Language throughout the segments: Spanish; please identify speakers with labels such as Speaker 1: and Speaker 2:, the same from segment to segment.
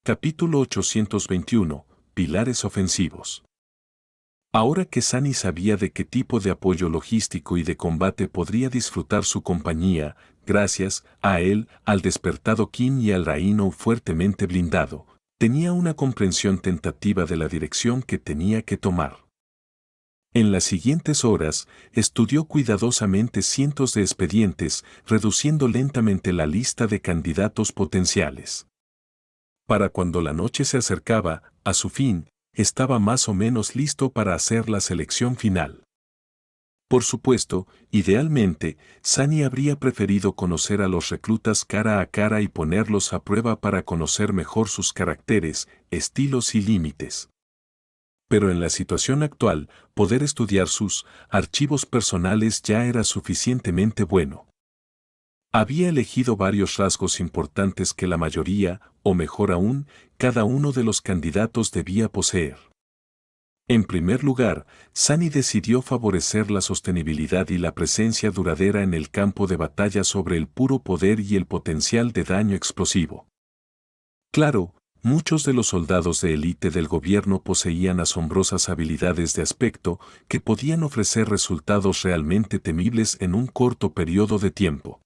Speaker 1: Capítulo 821. Pilares ofensivos. Ahora que Sunny sabía de qué tipo de apoyo logístico y de combate podría disfrutar su compañía, gracias a él, al despertado Kim y al Rhino fuertemente blindado, tenía una comprensión tentativa de la dirección que tenía que tomar. En las siguientes horas, estudió cuidadosamente cientos de expedientes, reduciendo lentamente la lista de candidatos potenciales. Para cuando la noche se acercaba a su fin, estaba más o menos listo para hacer la selección final. Por supuesto, idealmente, Sunny habría preferido conocer a los reclutas cara a cara y ponerlos a prueba para conocer mejor sus caracteres, estilos y límites. Pero en la situación actual, poder estudiar sus archivos personales ya era suficientemente bueno. Había elegido varios rasgos importantes que la mayoría, o mejor aún, cada uno de los candidatos debía poseer. En primer lugar, Sunny decidió favorecer la sostenibilidad y la presencia duradera en el campo de batalla sobre el puro poder y el potencial de daño explosivo. Claro, muchos de los soldados de élite del gobierno poseían asombrosas habilidades de aspecto que podían ofrecer resultados realmente temibles en un corto periodo de tiempo.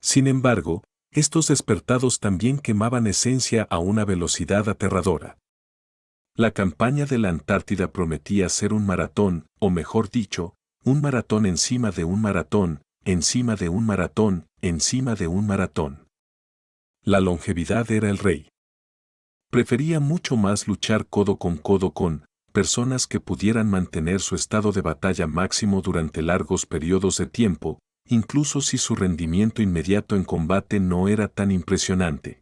Speaker 1: Sin embargo, estos despertados también quemaban esencia a una velocidad aterradora. La campaña de la Antártida prometía ser un maratón, o mejor dicho, un maratón encima de un maratón, encima de un maratón, encima de un maratón. La longevidad era el rey. Prefería mucho más luchar codo con personas que pudieran mantener su estado de batalla máximo durante largos periodos de tiempo, incluso si su rendimiento inmediato en combate no era tan impresionante.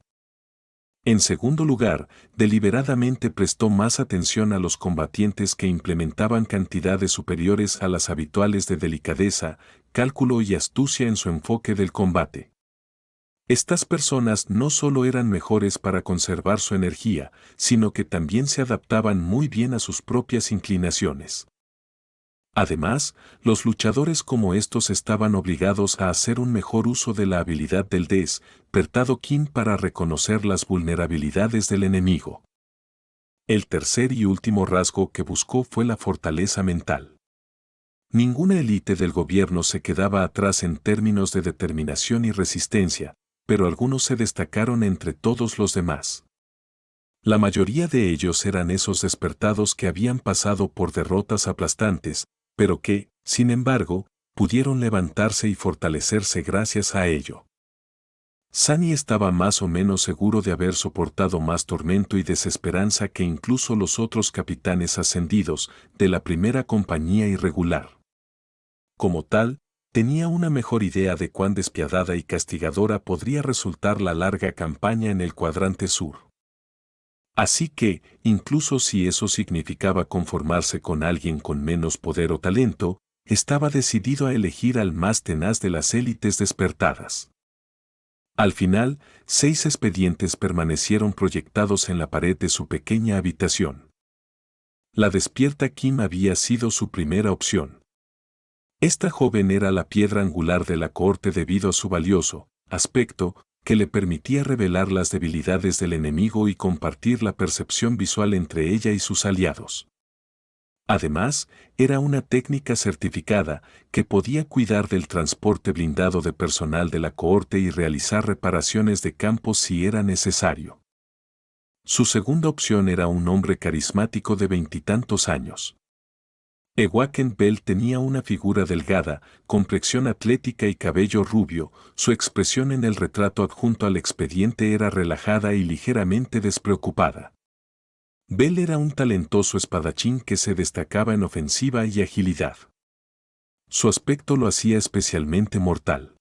Speaker 1: En segundo lugar, deliberadamente prestó más atención a los combatientes que implementaban cantidades superiores a las habituales de delicadeza, cálculo y astucia en su enfoque del combate. Estas personas no solo eran mejores para conservar su energía, sino que también se adaptaban muy bien a sus propias inclinaciones. Además, los luchadores como estos estaban obligados a hacer un mejor uso de la habilidad del despertado Qin para reconocer las vulnerabilidades del enemigo. El tercer y último rasgo que buscó fue la fortaleza mental. Ninguna élite del gobierno se quedaba atrás en términos de determinación y resistencia, pero algunos se destacaron entre todos los demás. La mayoría de ellos eran esos despertados que habían pasado por derrotas aplastantes, pero que, sin embargo, pudieron levantarse y fortalecerse gracias a ello. Sunny estaba más o menos seguro de haber soportado más tormento y desesperanza que incluso los otros capitanes ascendidos de la primera compañía irregular. Como tal, tenía una mejor idea de cuán despiadada y castigadora podría resultar la larga campaña en el cuadrante sur. Así que, incluso si eso significaba conformarse con alguien con menos poder o talento, estaba decidido a elegir al más tenaz de las élites despertadas. Al final, 6 expedientes permanecieron proyectados en la pared de su pequeña habitación. La despierta Kim había sido su primera opción. Esta joven era la piedra angular de la cohorte debido a su valioso aspecto, que le permitía revelar las debilidades del enemigo y compartir la percepción visual entre ella y sus aliados. Además, era una técnica certificada que podía cuidar del transporte blindado de personal de la cohorte y realizar reparaciones de campo si era necesario. Su segunda opción era un hombre carismático de 20 años. Ewaken Bell tenía una figura delgada, complexión atlética y cabello rubio. Su expresión en el retrato adjunto al expediente era relajada y ligeramente despreocupada. Bell era un talentoso espadachín que se destacaba en ofensiva y agilidad. Su aspecto lo hacía especialmente mortal.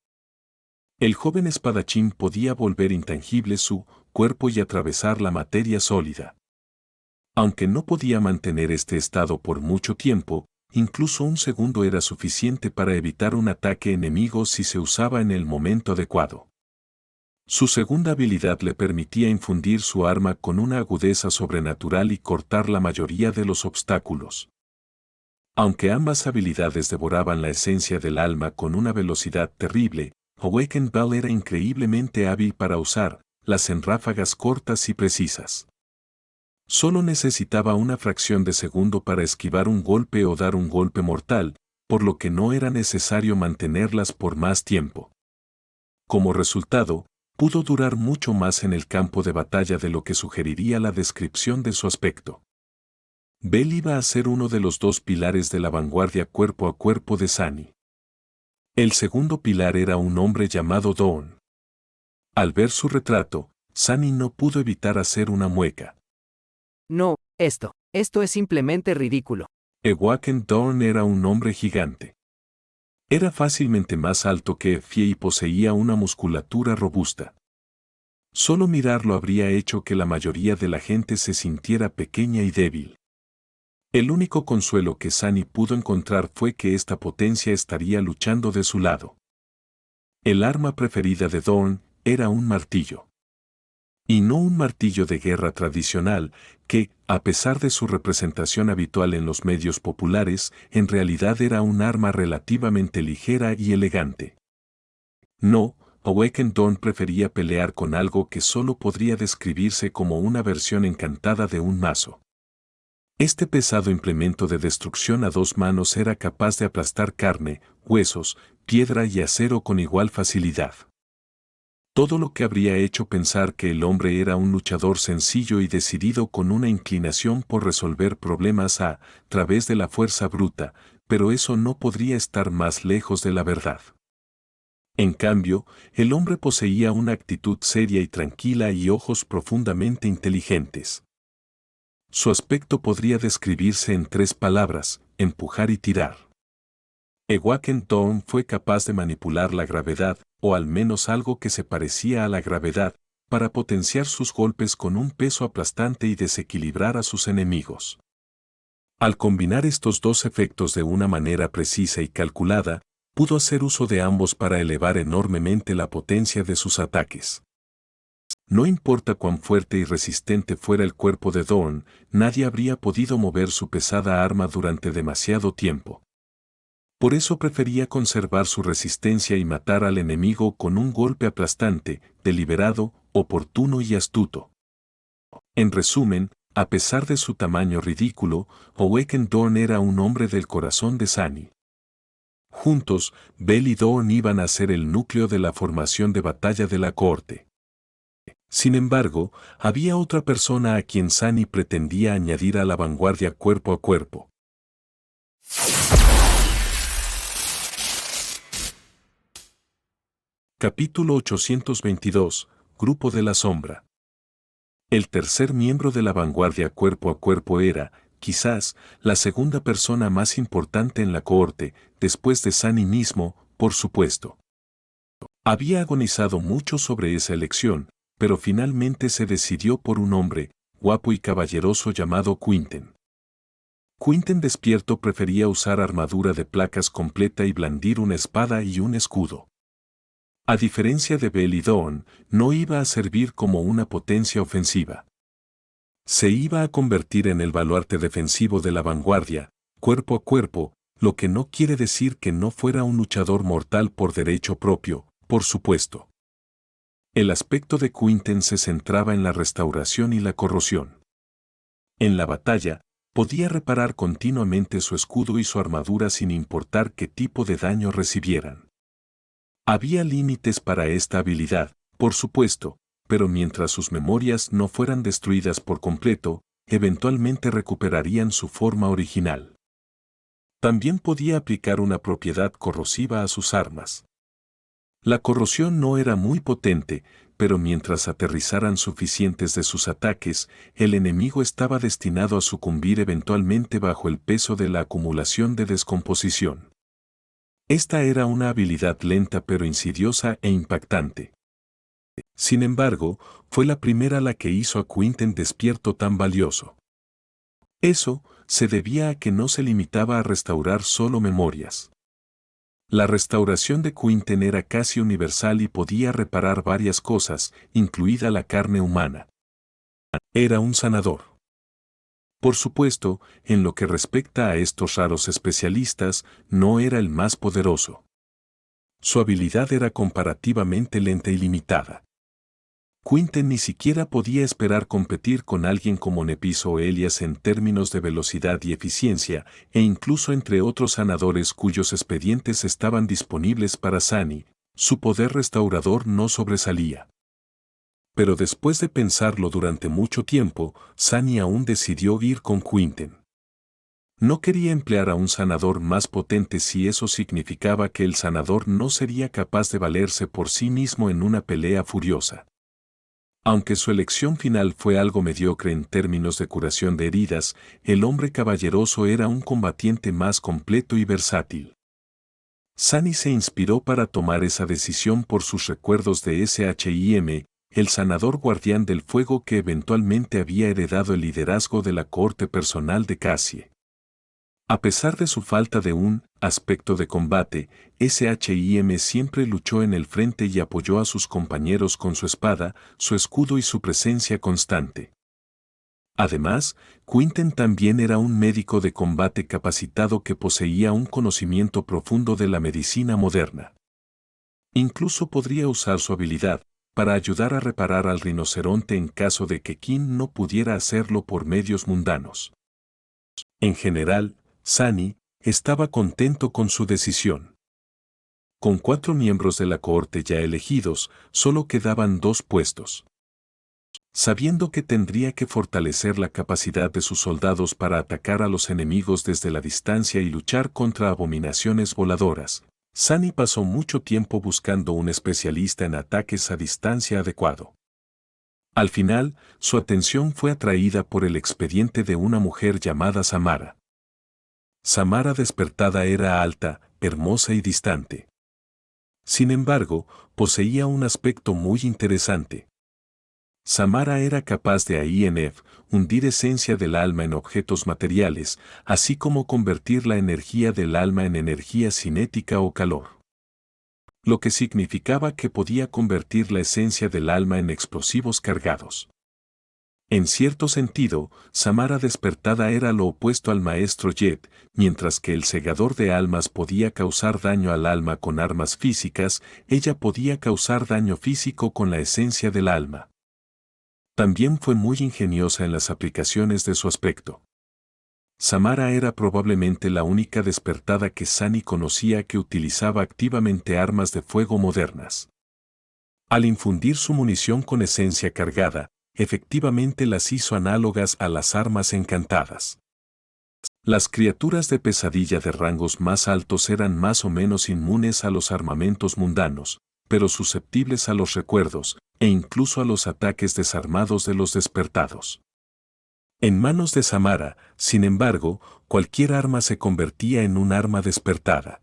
Speaker 1: El joven espadachín podía volver intangible su cuerpo y atravesar la materia sólida. Aunque no podía mantener este estado por mucho tiempo, incluso un segundo era suficiente para evitar un ataque enemigo si se usaba en el momento adecuado. Su segunda habilidad le permitía infundir su arma con una agudeza sobrenatural y cortar la mayoría de los obstáculos. Aunque ambas habilidades devoraban la esencia del alma con una velocidad terrible, Awakened Bell era increíblemente hábil para usar las en ráfagas cortas y precisas. Solo necesitaba una fracción de segundo para esquivar un golpe o dar un golpe mortal, por lo que no era necesario mantenerlas por más tiempo. Como resultado, pudo durar mucho más en el campo de batalla de lo que sugeriría la descripción de su aspecto. Bell iba a ser uno de los dos pilares de la vanguardia cuerpo a cuerpo de Sunny. El segundo pilar era un hombre llamado Dawn. Al ver su retrato, Sunny no pudo evitar hacer una mueca.
Speaker 2: No, esto es simplemente ridículo.
Speaker 1: Ewaken Dawn era un hombre gigante. Era fácilmente más alto que Effie y poseía una musculatura robusta. Solo mirarlo habría hecho que la mayoría de la gente se sintiera pequeña y débil. El único consuelo que Sunny pudo encontrar fue que esta potencia estaría luchando de su lado. El arma preferida de Dawn era un martillo. Y no un martillo de guerra tradicional, que, a pesar de su representación habitual en los medios populares, en realidad era un arma relativamente ligera y elegante. No, Awakened Dawn prefería pelear con algo que solo podría describirse como una versión encantada de un mazo. Este pesado implemento de destrucción a dos manos era capaz de aplastar carne, huesos, piedra y acero con igual facilidad. Todo lo que habría hecho pensar que el hombre era un luchador sencillo y decidido con una inclinación por resolver problemas a través de la fuerza bruta, pero eso no podría estar más lejos de la verdad. En cambio, el hombre poseía una actitud seria y tranquila y ojos profundamente inteligentes. Su aspecto podría describirse en 3 palabras: empujar y tirar. Ewaken Dawn fue capaz de manipular la gravedad, o al menos algo que se parecía a la gravedad, para potenciar sus golpes con un peso aplastante y desequilibrar a sus enemigos. Al combinar estos dos efectos de una manera precisa y calculada, pudo hacer uso de ambos para elevar enormemente la potencia de sus ataques. No importa cuán fuerte y resistente fuera el cuerpo de Dawn, nadie habría podido mover su pesada arma durante demasiado tiempo. Por eso prefería conservar su resistencia y matar al enemigo con un golpe aplastante, deliberado, oportuno y astuto. En resumen, a pesar de su tamaño ridículo, Awakened Dawn era un hombre del corazón de Sunny. Juntos, Bell y Dawn iban a ser el núcleo de la formación de batalla de la corte. Sin embargo, había otra persona a quien Sunny pretendía añadir a la vanguardia cuerpo a cuerpo. Capítulo 822, Grupo de la Sombra. El tercer miembro de la vanguardia cuerpo a cuerpo era, quizás, la segunda persona más importante en la cohorte, después de Sunny mismo, por supuesto. Había agonizado mucho sobre esa elección, pero finalmente se decidió por un hombre, guapo y caballeroso llamado Quinten. Quinten despierto prefería usar armadura de placas completa y blandir una espada y un escudo. A diferencia de Bell y Dawn, no iba a servir como una potencia ofensiva. Se iba a convertir en el baluarte defensivo de la vanguardia, cuerpo a cuerpo, lo que no quiere decir que no fuera un luchador mortal por derecho propio, por supuesto. El aspecto de Quinten se centraba en la restauración y la corrosión. En la batalla, podía reparar continuamente su escudo y su armadura sin importar qué tipo de daño recibieran. Había límites para esta habilidad, por supuesto, pero mientras sus memorias no fueran destruidas por completo, eventualmente recuperarían su forma original. También podía aplicar una propiedad corrosiva a sus armas. La corrosión no era muy potente, pero mientras aterrizaran suficientes de sus ataques, el enemigo estaba destinado a sucumbir eventualmente bajo el peso de la acumulación de descomposición. Esta era una habilidad lenta pero insidiosa e impactante. Sin embargo, fue la primera la que hizo a Quinten despierto tan valioso. Eso se debía a que no se limitaba a restaurar solo memorias. La restauración de Quinten era casi universal y podía reparar varias cosas, incluida la carne humana. Era un sanador. Por supuesto, en lo que respecta a estos raros especialistas, no era el más poderoso. Su habilidad era comparativamente lenta y limitada. Quinten ni siquiera podía esperar competir con alguien como Nepiso o Elias en términos de velocidad y eficiencia, e incluso entre otros sanadores cuyos expedientes estaban disponibles para Sunny, su poder restaurador no sobresalía. Pero después de pensarlo durante mucho tiempo, Sunny aún decidió ir con Quinten. No quería emplear a un sanador más potente si eso significaba que el sanador no sería capaz de valerse por sí mismo en una pelea furiosa. Aunque su elección final fue algo mediocre en términos de curación de heridas, el hombre caballeroso era un combatiente más completo y versátil. Sunny se inspiró para tomar esa decisión por sus recuerdos de Shim, el sanador guardián del fuego que eventualmente había heredado el liderazgo de la corte personal de Cassie. A pesar de su falta de un aspecto de combate, Shim siempre luchó en el frente y apoyó a sus compañeros con su espada, su escudo y su presencia constante. Además, Quinten también era un médico de combate capacitado que poseía un conocimiento profundo de la medicina moderna. Incluso podría usar su habilidad para ayudar a reparar al rinoceronte en caso de que Kin no pudiera hacerlo por medios mundanos. En general, Sunny estaba contento con su decisión. Con 4 miembros de la cohorte ya elegidos, solo quedaban 2 puestos. Sabiendo que tendría que fortalecer la capacidad de sus soldados para atacar a los enemigos desde la distancia y luchar contra abominaciones voladoras, Sunny pasó mucho tiempo buscando un especialista en ataques a distancia adecuado. Al final, su atención fue atraída por el expediente de una mujer llamada Samara. Samara despertada era alta, hermosa y distante. Sin embargo, poseía un aspecto muy interesante. Samara era capaz de hundir esencia del alma en objetos materiales, así como convertir la energía del alma en energía cinética o calor. Lo que significaba que podía convertir la esencia del alma en explosivos cargados. En cierto sentido, Samara despertada era lo opuesto al maestro Jet, mientras que el segador de almas podía causar daño al alma con armas físicas, ella podía causar daño físico con la esencia del alma. También fue muy ingeniosa en las aplicaciones de su aspecto. Samara era probablemente la única despertada que Sunny conocía que utilizaba activamente armas de fuego modernas. Al infundir su munición con esencia cargada, efectivamente las hizo análogas a las armas encantadas. Las criaturas de pesadilla de rangos más altos eran más o menos inmunes a los armamentos mundanos, pero susceptibles a los recuerdos, e incluso a los ataques desarmados de los despertados. En manos de Samara, sin embargo, cualquier arma se convertía en un arma despertada.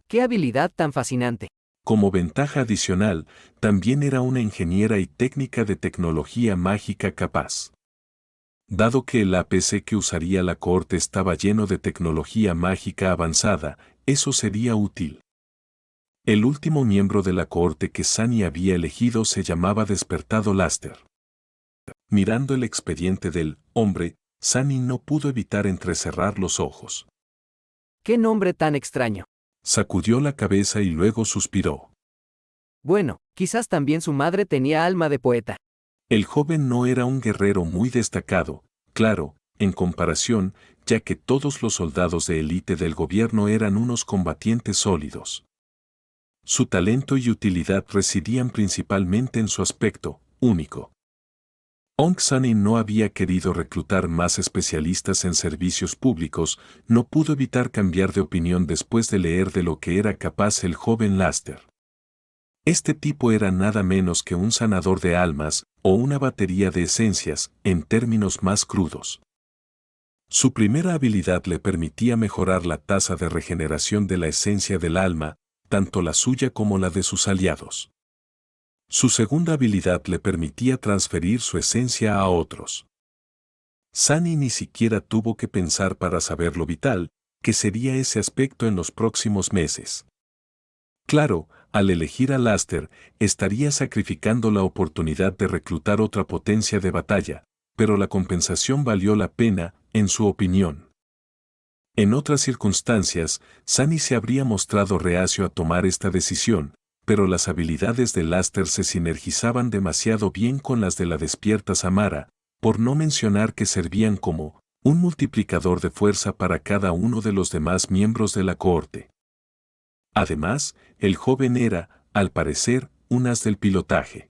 Speaker 2: ¡Qué habilidad tan fascinante!
Speaker 1: Como ventaja adicional, también era una ingeniera y técnica de tecnología mágica capaz. Dado que el APC que usaría la cohorte estaba lleno de tecnología mágica avanzada, eso sería útil. El último miembro de la cohorte que Sunny había elegido se llamaba Despertado Laster. Mirando el expediente del hombre, Sunny no pudo evitar entrecerrar los ojos.
Speaker 2: ¡Qué nombre tan extraño!
Speaker 1: Sacudió la cabeza y luego suspiró.
Speaker 2: Bueno, quizás también su madre tenía alma de poeta.
Speaker 1: El joven no era un guerrero muy destacado, claro, en comparación, ya que todos los soldados de élite del gobierno eran unos combatientes sólidos. Su talento y utilidad residían principalmente en su aspecto único. Aunque Sunny no había querido reclutar más especialistas en servicios públicos, no pudo evitar cambiar de opinión después de leer de lo que era capaz el joven Laster. Este tipo era nada menos que un sanador de almas, o una batería de esencias, en términos más crudos. Su primera habilidad le permitía mejorar la tasa de regeneración de la esencia del alma, tanto la suya como la de sus aliados. Su segunda habilidad le permitía transferir su esencia a otros. Sunny ni siquiera tuvo que pensar para saber lo vital que sería ese aspecto en los próximos meses. Claro, al elegir a Laster, estaría sacrificando la oportunidad de reclutar otra potencia de batalla, pero la compensación valió la pena, en su opinión. En otras circunstancias, Sunny se habría mostrado reacio a tomar esta decisión, pero las habilidades de Laster se sinergizaban demasiado bien con las de la despierta Samara, por no mencionar que servían como un multiplicador de fuerza para cada uno de los demás miembros de la cohorte. Además, el joven era, al parecer, un as del pilotaje.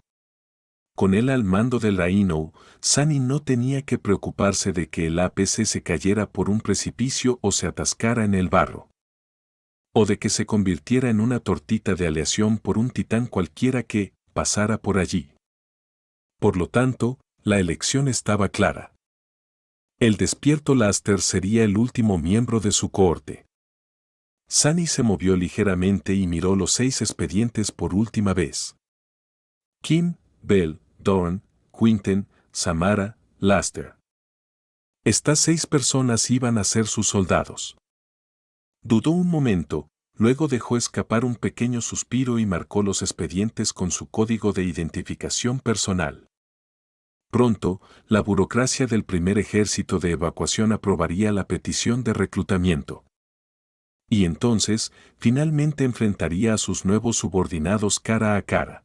Speaker 1: Con él al mando del Rhino, Sunny no tenía que preocuparse de que el APC se cayera por un precipicio o se atascara en el barro. O de que se convirtiera en una tortita de aleación por un titán cualquiera que pasara por allí. Por lo tanto, la elección estaba clara. El despierto Laster sería el último miembro de su cohorte. Sunny se movió ligeramente y miró los 6 expedientes por última vez. Kim, Bell, Dorn, Quinten, Samara, Laster. Estas 6 personas iban a ser sus soldados. Dudó un momento, luego dejó escapar un pequeño suspiro y marcó los expedientes con su código de identificación personal. Pronto, la burocracia del primer ejército de evacuación aprobaría la petición de reclutamiento. Y entonces, finalmente enfrentaría a sus nuevos subordinados cara a cara.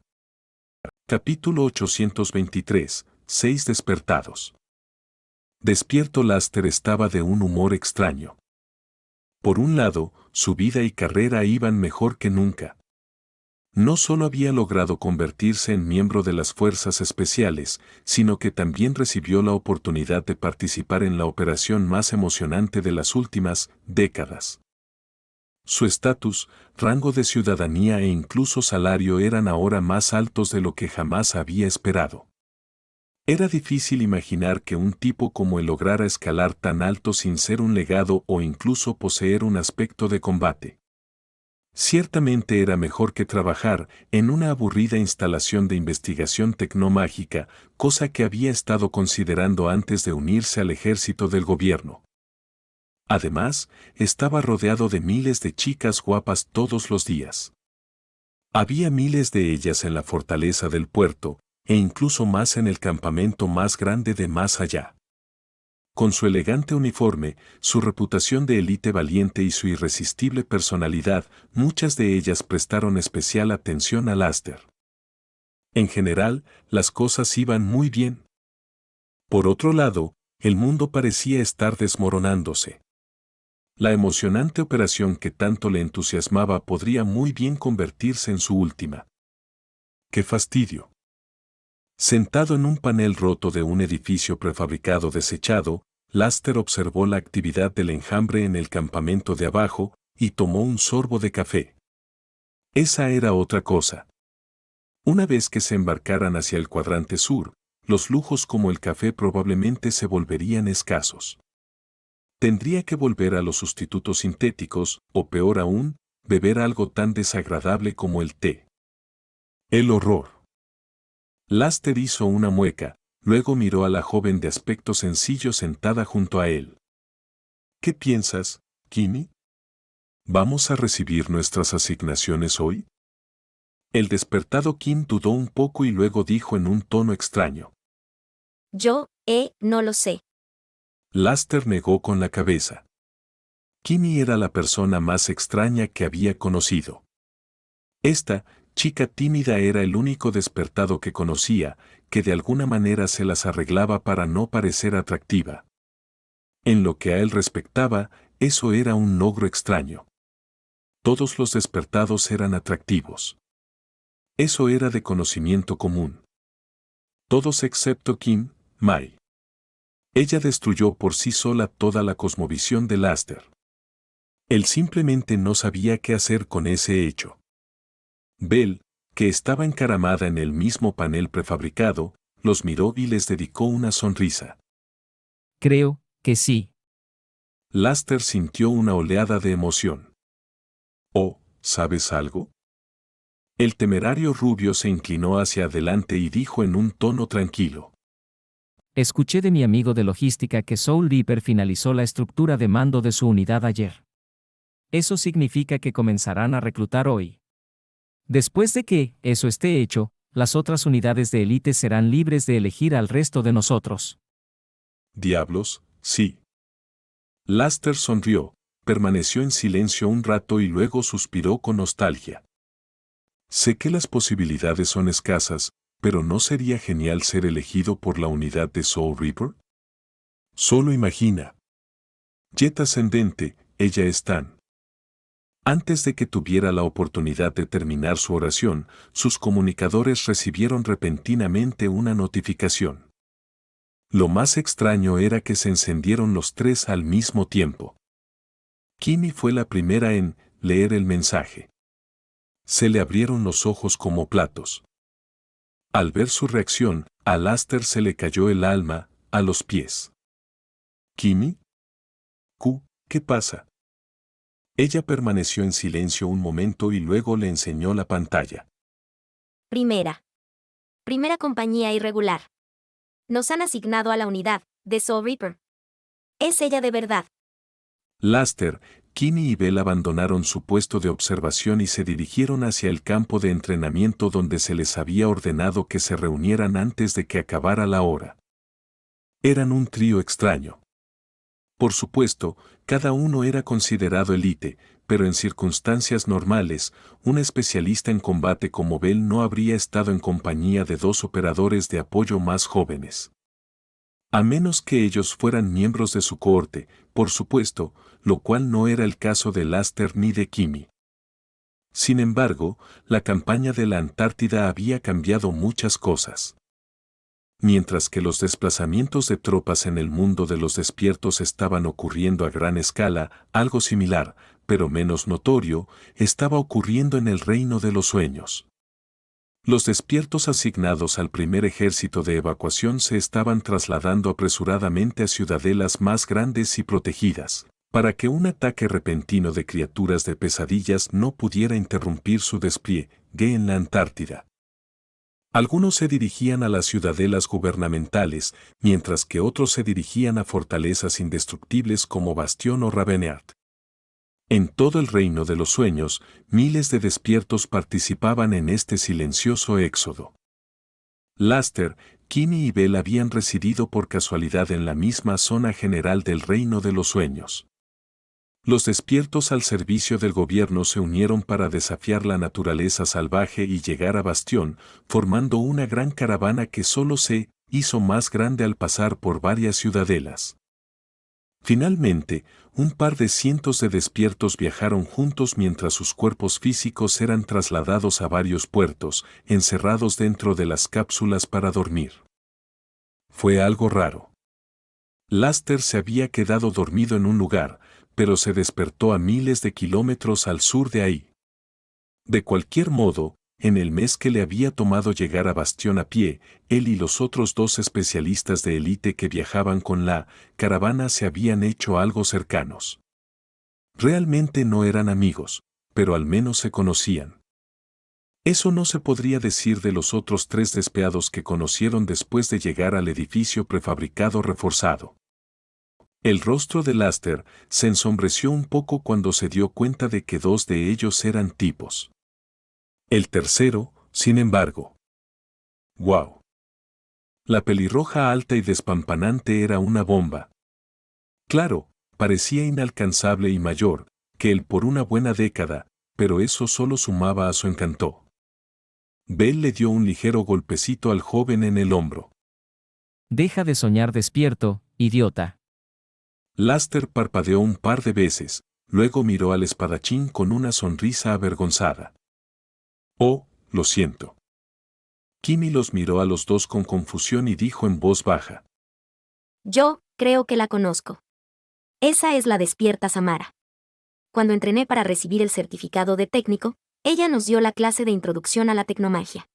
Speaker 1: Capítulo 823, 6 despertados. Despierto Laster estaba de un humor extraño. Por un lado, su vida y carrera iban mejor que nunca. No solo había logrado convertirse en miembro de las fuerzas especiales, sino que también recibió la oportunidad de participar en la operación más emocionante de las últimas décadas. Su estatus, rango de ciudadanía e incluso salario eran ahora más altos de lo que jamás había esperado. Era difícil imaginar que un tipo como él lograra escalar tan alto sin ser un legado o incluso poseer un aspecto de combate. Ciertamente era mejor que trabajar en una aburrida instalación de investigación tecnomágica, cosa que había estado considerando antes de unirse al ejército del gobierno. Además, estaba rodeado de miles de chicas guapas todos los días. Había miles de ellas en la fortaleza del puerto, e incluso más en el campamento más grande de más allá. Con su elegante uniforme, su reputación de élite valiente y su irresistible personalidad, muchas de ellas prestaron especial atención a Laster. En general, las cosas iban muy bien. Por otro lado, el mundo parecía estar desmoronándose. La emocionante operación que tanto le entusiasmaba podría muy bien convertirse en su última. ¡Qué fastidio! Sentado en un panel roto de un edificio prefabricado desechado, Laster observó la actividad del enjambre en el campamento de abajo y tomó un sorbo de café. Esa era otra cosa. Una vez que se embarcaran hacia el cuadrante sur, los lujos como el café probablemente se volverían escasos. Tendría que volver a los sustitutos sintéticos, o peor aún, beber algo tan desagradable como el té. ¡El horror! Laster hizo una mueca, luego miró a la joven de aspecto sencillo sentada junto a él. ¿Qué piensas, Kimmy? ¿Vamos a recibir nuestras asignaciones hoy? El despertado Kim dudó un poco y luego dijo en un tono extraño.
Speaker 3: No lo sé.
Speaker 1: Laster negó con la cabeza. Kimmy era la persona más extraña que había conocido. Esta chica tímida era el único despertado que conocía, que de alguna manera se las arreglaba para no parecer atractiva. En lo que a él respectaba, eso era un logro extraño. Todos los despertados eran atractivos. Eso era de conocimiento común. Todos excepto Kim, Mai. Ella destruyó por sí sola toda la cosmovisión de Laster. Él simplemente no sabía qué hacer con ese hecho. Bell, que estaba encaramada en el mismo panel prefabricado, los miró y les dedicó una sonrisa.
Speaker 4: Creo que sí.
Speaker 1: Laster sintió una oleada de emoción. Oh, ¿sabes algo? El temerario rubio se inclinó hacia adelante y dijo en un tono tranquilo.
Speaker 4: Escuché de mi amigo de logística que Soul Reaper finalizó la estructura de mando de su unidad ayer. Eso significa que comenzarán a reclutar hoy. Después de que eso esté hecho, las otras unidades de élite serán libres de elegir al resto de nosotros.
Speaker 1: Diablos, sí. Laster sonrió, permaneció en silencio un rato y luego suspiró con nostalgia. Sé que las posibilidades son escasas, pero ¿no sería genial ser elegido por la unidad de Soul Reaper? Solo imagina. Jet ascendente, ella es tan. Antes de que tuviera la oportunidad de terminar su oración, sus comunicadores recibieron repentinamente una notificación. Lo más extraño era que se encendieron los tres al mismo tiempo. Kimmy fue la primera en leer el mensaje. Se le abrieron los ojos como platos. Al ver su reacción, a Laster se le cayó el alma a los pies. ¿Kimmy? ¿Qué pasa? Ella permaneció en silencio un momento y luego le enseñó la pantalla.
Speaker 3: Primera compañía irregular. Nos han asignado a la unidad de Soul Reaper. Es ella de verdad.
Speaker 1: Laster, Kimmy y Bell abandonaron su puesto de observación y se dirigieron hacia el campo de entrenamiento donde se les había ordenado que se reunieran antes de que acabara la hora. Eran un trío extraño. Por supuesto, cada uno era considerado élite, pero en circunstancias normales, un especialista en combate como Bell no habría estado en compañía de dos operadores de apoyo más jóvenes. A menos que ellos fueran miembros de su cohorte, por supuesto, lo cual no era el caso de Laster ni de Kimmy. Sin embargo, la campaña de la Antártida había cambiado muchas cosas. Mientras que los desplazamientos de tropas en el mundo de los despiertos estaban ocurriendo a gran escala, algo similar, pero menos notorio, estaba ocurriendo en el reino de los sueños. Los despiertos asignados al primer ejército de evacuación se estaban trasladando apresuradamente a ciudadelas más grandes y protegidas, para que un ataque repentino de criaturas de pesadillas no pudiera interrumpir su despliegue en la Antártida. Algunos se dirigían a las ciudadelas gubernamentales, mientras que otros se dirigían a fortalezas indestructibles como Bastión o Ravenheart. En todo el reino de los sueños, miles de despiertos participaban en este silencioso éxodo. Laster, Kimmy y Bell habían residido por casualidad en la misma zona general del reino de los sueños. Los despiertos al servicio del gobierno se unieron para desafiar la naturaleza salvaje y llegar a Bastión, formando una gran caravana que solo se hizo más grande al pasar por varias ciudadelas. Finalmente, un par de cientos de despiertos viajaron juntos mientras sus cuerpos físicos eran trasladados a varios puertos, encerrados dentro de las cápsulas para dormir. Fue algo raro. Laster se había quedado dormido en un lugar, pero se despertó a miles de kilómetros al sur de ahí. De cualquier modo, en el mes que le había tomado llegar a Bastión a pie, él y los otros dos especialistas de élite que viajaban con la caravana se habían hecho algo cercanos. Realmente no eran amigos, pero al menos se conocían. Eso no se podría decir de los otros tres despeados que conocieron después de llegar al edificio prefabricado reforzado. El rostro de Laster se ensombreció un poco cuando se dio cuenta de que dos de ellos eran tipos. El tercero, sin embargo. ¡Wow! La pelirroja alta y despampanante era una bomba. Claro, parecía inalcanzable y mayor que él por una buena década, pero eso solo sumaba a su encanto. Bell le dio un ligero golpecito al joven en el hombro.
Speaker 4: Deja de soñar despierto, idiota.
Speaker 1: Laster parpadeó un par de veces, luego miró al espadachín con una sonrisa avergonzada. Oh, lo siento. Kimmy los miró a los dos con confusión y dijo en voz baja.
Speaker 3: Yo creo que la conozco. Esa es la despierta Samara. Cuando entrené para recibir el certificado de técnico, ella nos dio la clase de introducción a la tecnomagia.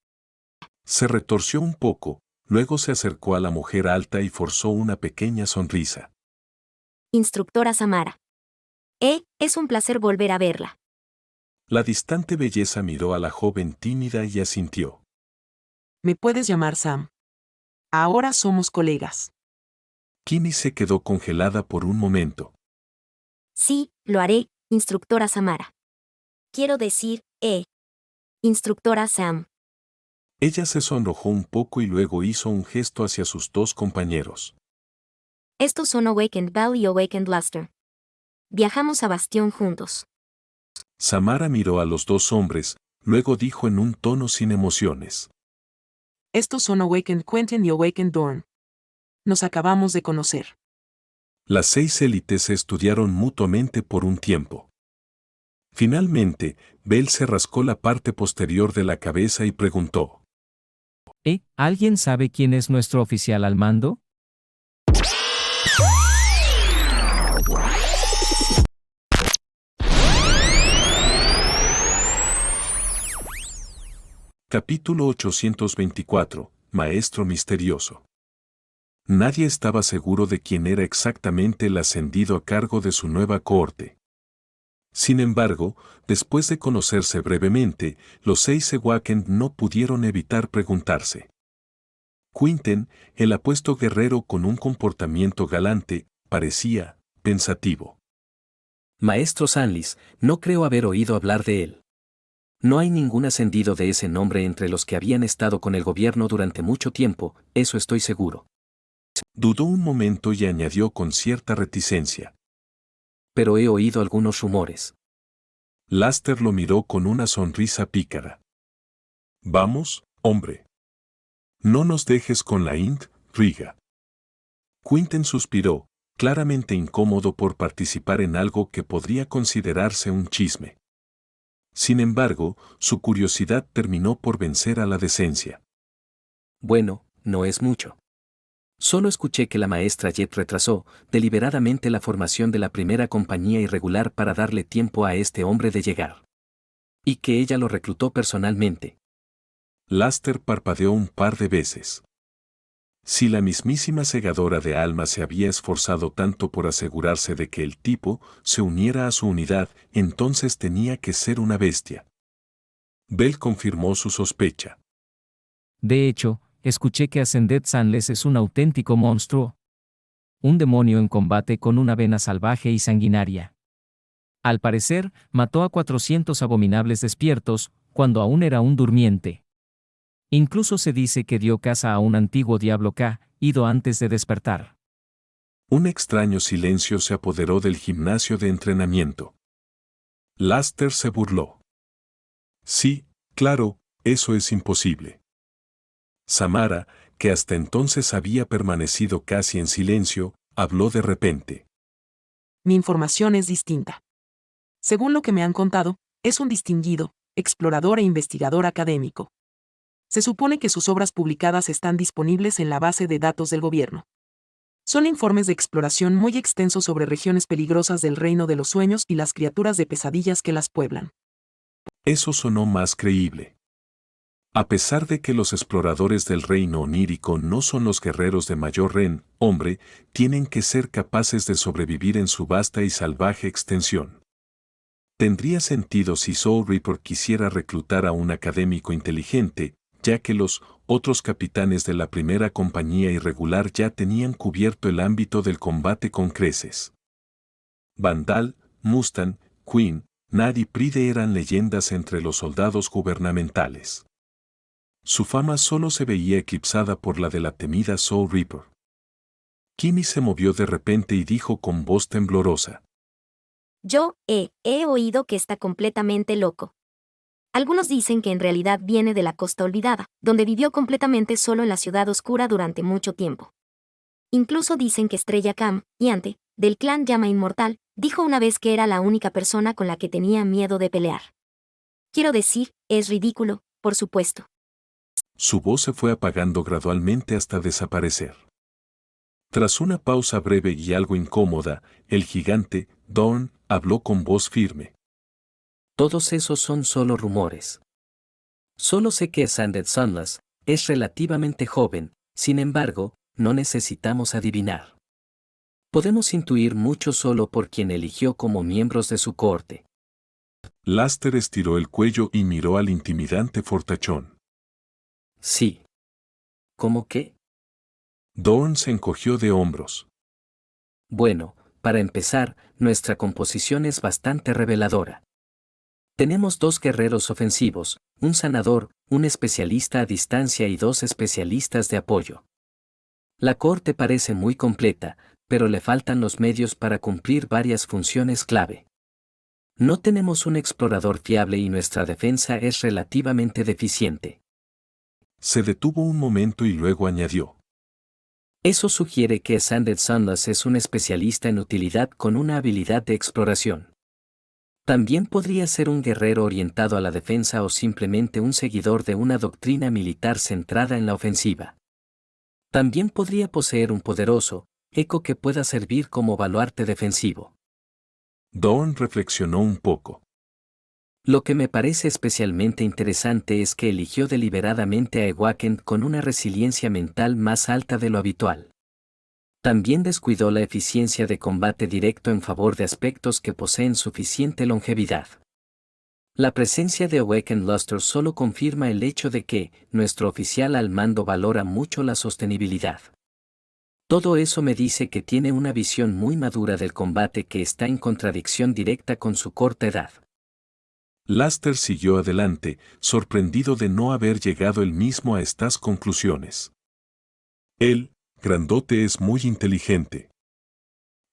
Speaker 1: Se retorció un poco, luego se acercó a la mujer alta y forzó una pequeña sonrisa.
Speaker 3: Instructora Samara. Es un placer volver a verla.
Speaker 1: La distante belleza miró a la joven tímida y asintió.
Speaker 5: Me puedes llamar Sam. Ahora somos colegas.
Speaker 1: Kimmy se quedó congelada por un momento.
Speaker 3: Sí, lo haré, instructora Samara. Quiero decir, instructora Sam.
Speaker 1: Ella se sonrojó un poco y luego hizo un gesto hacia sus dos compañeros.
Speaker 3: Estos son Awakened Bell y Awakened Luster. Viajamos a Bastión juntos.
Speaker 1: Samara miró a los dos hombres, luego dijo en un tono sin emociones.
Speaker 5: Estos son Awakened Quentin y Awakened Dorn. Nos acabamos de conocer.
Speaker 1: Las 6 élites se estudiaron mutuamente por un tiempo. Finalmente, Bell se rascó la parte posterior de la cabeza y preguntó.
Speaker 4: ¿Alguien sabe quién es nuestro oficial al mando?
Speaker 1: Capítulo 824. Maestro misterioso. Nadie estaba seguro de quién era exactamente el ascendido a cargo de su nueva cohorte. Sin embargo, después de conocerse brevemente, los 6 Awakened no pudieron evitar preguntarse. Quinten, el apuesto guerrero con un comportamiento galante, parecía pensativo.
Speaker 6: Maestro Sanlis, no creo haber oído hablar de él. No hay ningún ascendido de ese nombre entre los que habían estado con el gobierno durante mucho tiempo, eso estoy seguro.
Speaker 1: Dudó un momento y añadió con cierta reticencia.
Speaker 6: Pero he oído algunos rumores.
Speaker 1: Laster lo miró con una sonrisa pícara. Vamos, hombre. No nos dejes con la intriga. Quinten suspiró, claramente incómodo por participar en algo que podría considerarse un chisme. Sin embargo, su curiosidad terminó por vencer a la decencia.
Speaker 6: Bueno, no es mucho. Solo escuché que la maestra Jet retrasó deliberadamente la formación de la primera compañía irregular para darle tiempo a este hombre de llegar. Y que ella lo reclutó personalmente.
Speaker 1: Laster parpadeó un par de veces. Si la mismísima segadora de almas se había esforzado tanto por asegurarse de que el tipo se uniera a su unidad, entonces tenía que ser una bestia. Bell confirmó su sospecha.
Speaker 4: De hecho, escuché que Ascended Sanles es un auténtico monstruo. Un demonio en combate con una vena salvaje y sanguinaria. Al parecer, mató a 400 abominables despiertos, cuando aún era un durmiente. Incluso se dice que dio caza a un antiguo diablo ido antes de despertar.
Speaker 1: Un extraño silencio se apoderó del gimnasio de entrenamiento. Laster se burló. Sí, claro, eso es imposible. Samara, que hasta entonces había permanecido casi en silencio, habló de repente.
Speaker 5: Mi información es distinta. Según lo que me han contado, es un distinguido, explorador e investigador académico. Se supone que sus obras publicadas están disponibles en la base de datos del gobierno. Son informes de exploración muy extensos sobre regiones peligrosas del reino de los sueños y las criaturas de pesadillas que las pueblan.
Speaker 1: Eso sonó más creíble. A pesar de que los exploradores del reino onírico no son los guerreros de mayor hombre, tienen que ser capaces de sobrevivir en su vasta y salvaje extensión. Tendría sentido si Soul Reaper quisiera reclutar a un académico inteligente, ya que los otros capitanes de la primera compañía irregular ya tenían cubierto el ámbito del combate con creces. Vandal, Mustang, Queen, Nad y Pride eran leyendas entre los soldados gubernamentales. Su fama solo se veía eclipsada por la de la temida Soul Reaper. Kimmy se movió de repente y dijo con voz temblorosa.
Speaker 3: Yo he oído que está completamente loco. Algunos dicen que en realidad viene de la Costa Olvidada, donde vivió completamente solo en la ciudad oscura durante mucho tiempo. Incluso dicen que Estrella Cam, Ante, del clan Llama Inmortal, dijo una vez que era la única persona con la que tenía miedo de pelear. Quiero decir, es ridículo, por supuesto.
Speaker 1: Su voz se fue apagando gradualmente hasta desaparecer. Tras una pausa breve y algo incómoda, el gigante, Dorn, habló con voz firme.
Speaker 6: Todos esos son solo rumores. Solo sé que Ascended Sunless es relativamente joven, sin embargo, no necesitamos adivinar. Podemos intuir mucho solo por quien eligió como miembros de su cohorte.
Speaker 1: Laster estiró el cuello y miró al intimidante fortachón.
Speaker 6: Sí. ¿Cómo qué?
Speaker 1: Dorn se encogió de hombros.
Speaker 6: Bueno, para empezar, nuestra composición es bastante reveladora. Tenemos 2 guerreros ofensivos, un sanador, un especialista a distancia y 2 especialistas de apoyo. La cohorte parece muy completa, pero le faltan los medios para cumplir varias funciones clave. No tenemos un explorador fiable y nuestra defensa es relativamente deficiente.
Speaker 1: Se detuvo un momento y luego añadió.
Speaker 6: Eso sugiere que Sanded Sunless es un especialista en utilidad con una habilidad de exploración. También podría ser un guerrero orientado a la defensa o simplemente un seguidor de una doctrina militar centrada en la ofensiva. También podría poseer un poderoso eco que pueda servir como baluarte defensivo.
Speaker 1: Dawn reflexionó un poco.
Speaker 6: Lo que me parece especialmente interesante es que eligió deliberadamente a Ewaken con una resiliencia mental más alta de lo habitual. También descuidó la eficiencia de combate directo en favor de aspectos que poseen suficiente longevidad. La presencia de Awakened Luster solo confirma el hecho de que nuestro oficial al mando valora mucho la sostenibilidad. Todo eso me dice que tiene una visión muy madura del combate que está en contradicción directa con su corta edad.
Speaker 1: Laster siguió adelante, sorprendido de no haber llegado él mismo a estas conclusiones. Él, grandote, es muy inteligente.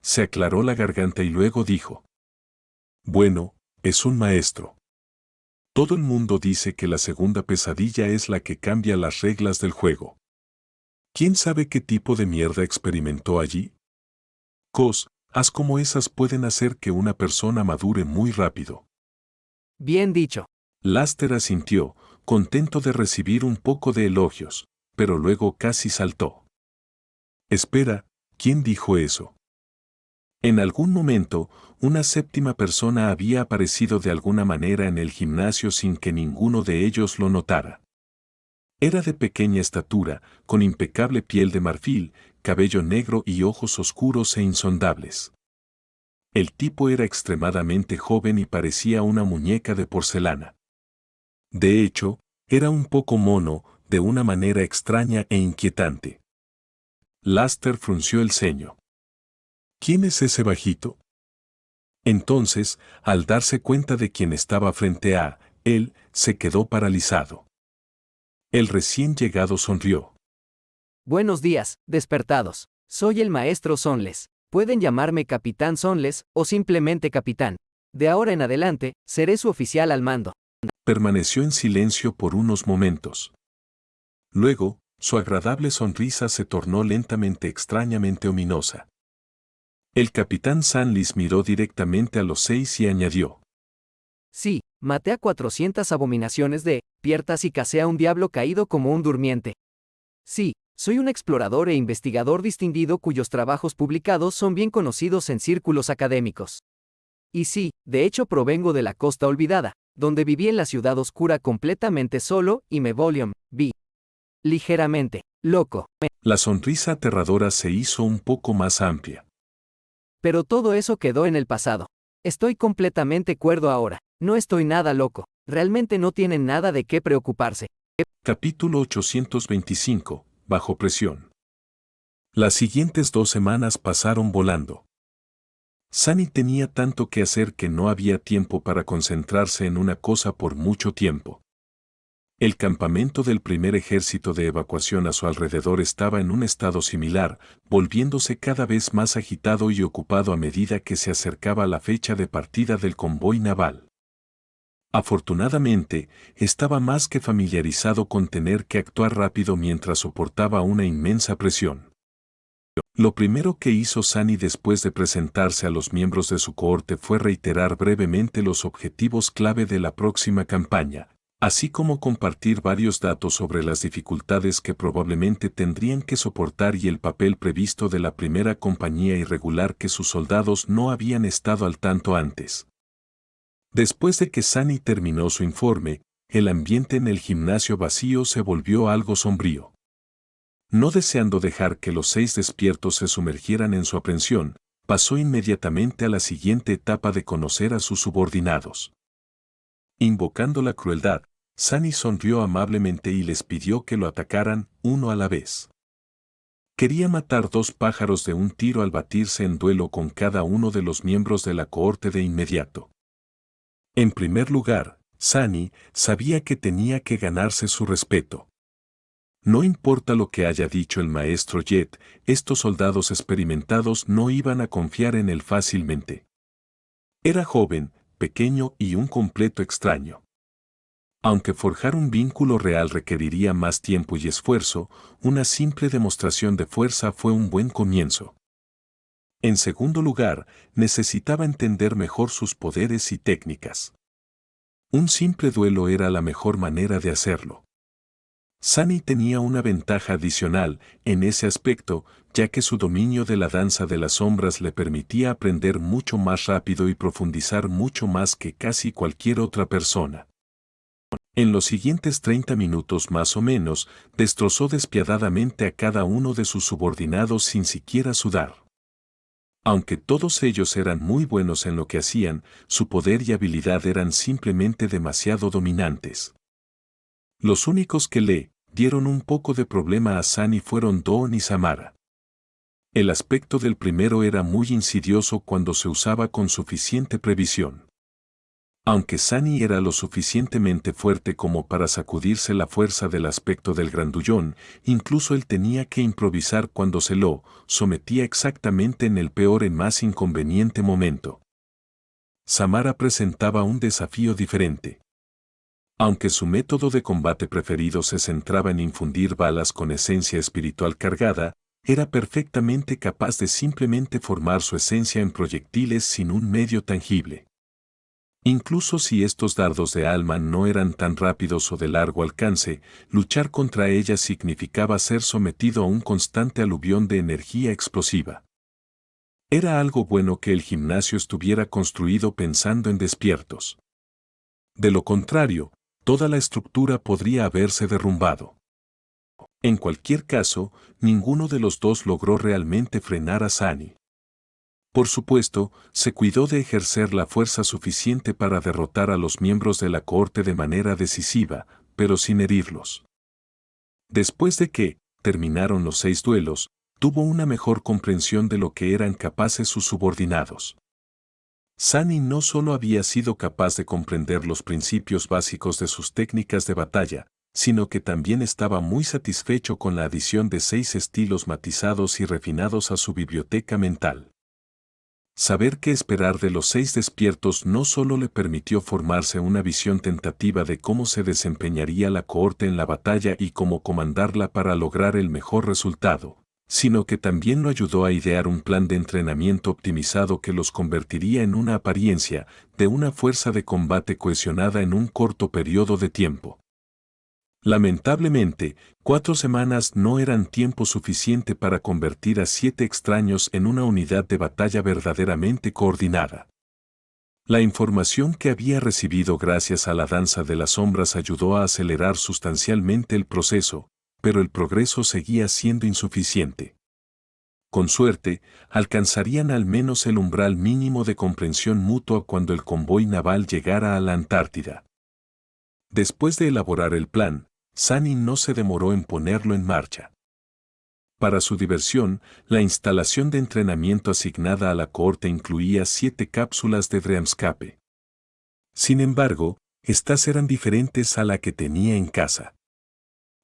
Speaker 1: Se aclaró la garganta y luego dijo. Bueno, es un maestro. Todo el mundo dice que la segunda pesadilla es la que cambia las reglas del juego. ¿Quién sabe qué tipo de mierda experimentó allí? Cosas como esas pueden hacer que una persona madure muy rápido.
Speaker 2: Bien dicho.
Speaker 1: Laster asintió, contento de recibir un poco de elogios, pero luego casi saltó. Espera, ¿quién dijo eso? En algún momento, una séptima persona había aparecido de alguna manera en el gimnasio sin que ninguno de ellos lo notara. Era de pequeña estatura, con impecable piel de marfil, cabello negro y ojos oscuros e insondables. El tipo era extremadamente joven y parecía una muñeca de porcelana. De hecho, era un poco mono, de una manera extraña e inquietante. Laster frunció el ceño. ¿Quién es ese bajito? Entonces, al darse cuenta de quién estaba frente a él, se quedó paralizado. El recién llegado sonrió.
Speaker 2: Buenos días, despertados. Soy el maestro Sonles. Pueden llamarme Capitán Sonles o simplemente Capitán. De ahora en adelante, seré su oficial al mando.
Speaker 1: Permaneció en silencio por unos momentos. Luego, su agradable sonrisa se tornó lentamente extrañamente ominosa. El capitán Sanlis miró directamente a los 6 y añadió.
Speaker 2: Sí, maté a 400 abominaciones de piertas y casé a un diablo caído como un durmiente. Sí, soy un explorador e investigador distinguido cuyos trabajos publicados son bien conocidos en círculos académicos. Y sí, de hecho provengo de la Costa Olvidada, donde viví en la ciudad oscura completamente solo y me vi ligeramente loco.
Speaker 1: La sonrisa aterradora se hizo un poco más amplia.
Speaker 2: Pero todo eso quedó en el pasado. Estoy completamente cuerdo ahora. No estoy nada loco. Realmente no tienen nada de qué preocuparse.
Speaker 1: Capítulo 825. Bajo presión. Las siguientes 2 semanas pasaron volando. Sunny tenía tanto que hacer que no había tiempo para concentrarse en una cosa por mucho tiempo. El campamento del primer ejército de evacuación a su alrededor estaba en un estado similar, volviéndose cada vez más agitado y ocupado a medida que se acercaba la fecha de partida del convoy naval. Afortunadamente, estaba más que familiarizado con tener que actuar rápido mientras soportaba una inmensa presión. Lo primero que hizo Sunny después de presentarse a los miembros de su cohorte fue reiterar brevemente los objetivos clave de la próxima campaña, así como compartir varios datos sobre las dificultades que probablemente tendrían que soportar y el papel previsto de la primera compañía irregular que sus soldados no habían estado al tanto antes. Después de que Sunny terminó su informe, el ambiente en el gimnasio vacío se volvió algo sombrío. No deseando dejar que los 6 despiertos se sumergieran en su aprensión, pasó inmediatamente a la siguiente etapa de conocer a sus subordinados. Invocando la crueldad, Sunny sonrió amablemente y les pidió que lo atacaran, uno a la vez. Quería matar 2 pájaros de un tiro al batirse en duelo con cada uno de los miembros de la cohorte de inmediato. En primer lugar, Sunny sabía que tenía que ganarse su respeto. No importa lo que haya dicho el maestro Jet, estos soldados experimentados no iban a confiar en él fácilmente. Era joven, pequeño y un completo extraño. Aunque forjar un vínculo real requeriría más tiempo y esfuerzo, una simple demostración de fuerza fue un buen comienzo. En segundo lugar, necesitaba entender mejor sus poderes y técnicas. Un simple duelo era la mejor manera de hacerlo. Sunny tenía una ventaja adicional en ese aspecto, ya que su dominio de la danza de las sombras le permitía aprender mucho más rápido y profundizar mucho más que casi cualquier otra persona. En los siguientes 30 minutos más o menos, destrozó despiadadamente a cada uno de sus subordinados sin siquiera sudar. Aunque todos ellos eran muy buenos en lo que hacían, su poder y habilidad eran simplemente demasiado dominantes. Los únicos que le dieron un poco de problema a Sunny fueron Dawn y Samara. El aspecto del primero era muy insidioso cuando se usaba con suficiente previsión. Aunque Sunny era lo suficientemente fuerte como para sacudirse la fuerza del aspecto del grandullón, incluso él tenía que improvisar cuando se lo sometía exactamente en el peor y más inconveniente momento. Samara presentaba un desafío diferente. Aunque su método de combate preferido se centraba en infundir balas con esencia espiritual cargada, era perfectamente capaz de simplemente formar su esencia en proyectiles sin un medio tangible. Incluso si estos dardos de alma no eran tan rápidos o de largo alcance, luchar contra ellas significaba ser sometido a un constante aluvión de energía explosiva. Era algo bueno que el gimnasio estuviera construido pensando en despiertos. De lo contrario, toda la estructura podría haberse derrumbado. En cualquier caso, ninguno de los dos logró realmente frenar a Sunny. Por supuesto, se cuidó de ejercer la fuerza suficiente para derrotar a los miembros de la cohorte de manera decisiva, pero sin herirlos. Después de que terminaron los 6 duelos, tuvo una mejor comprensión de lo que eran capaces sus subordinados. Sunny no solo había sido capaz de comprender los principios básicos de sus técnicas de batalla, sino que también estaba muy satisfecho con la adición de 6 estilos matizados y refinados a su biblioteca mental. Saber qué esperar de los 6 despiertos no solo le permitió formarse una visión tentativa de cómo se desempeñaría la cohorte en la batalla y cómo comandarla para lograr el mejor resultado, sino que también lo ayudó a idear un plan de entrenamiento optimizado que los convertiría en una apariencia de una fuerza de combate cohesionada en un corto periodo de tiempo. Lamentablemente, 4 semanas no eran tiempo suficiente para convertir a 7 extraños en una unidad de batalla verdaderamente coordinada. La información que había recibido gracias a la danza de las sombras ayudó a acelerar sustancialmente el proceso, pero el progreso seguía siendo insuficiente. Con suerte, alcanzarían al menos el umbral mínimo de comprensión mutua cuando el convoy naval llegara a la Antártida. Después de elaborar el plan, Sunny no se demoró en ponerlo en marcha. Para su diversión, la instalación de entrenamiento asignada a la cohorte incluía 7 cápsulas de Dreamscape. Sin embargo, estas eran diferentes a la que tenía en casa.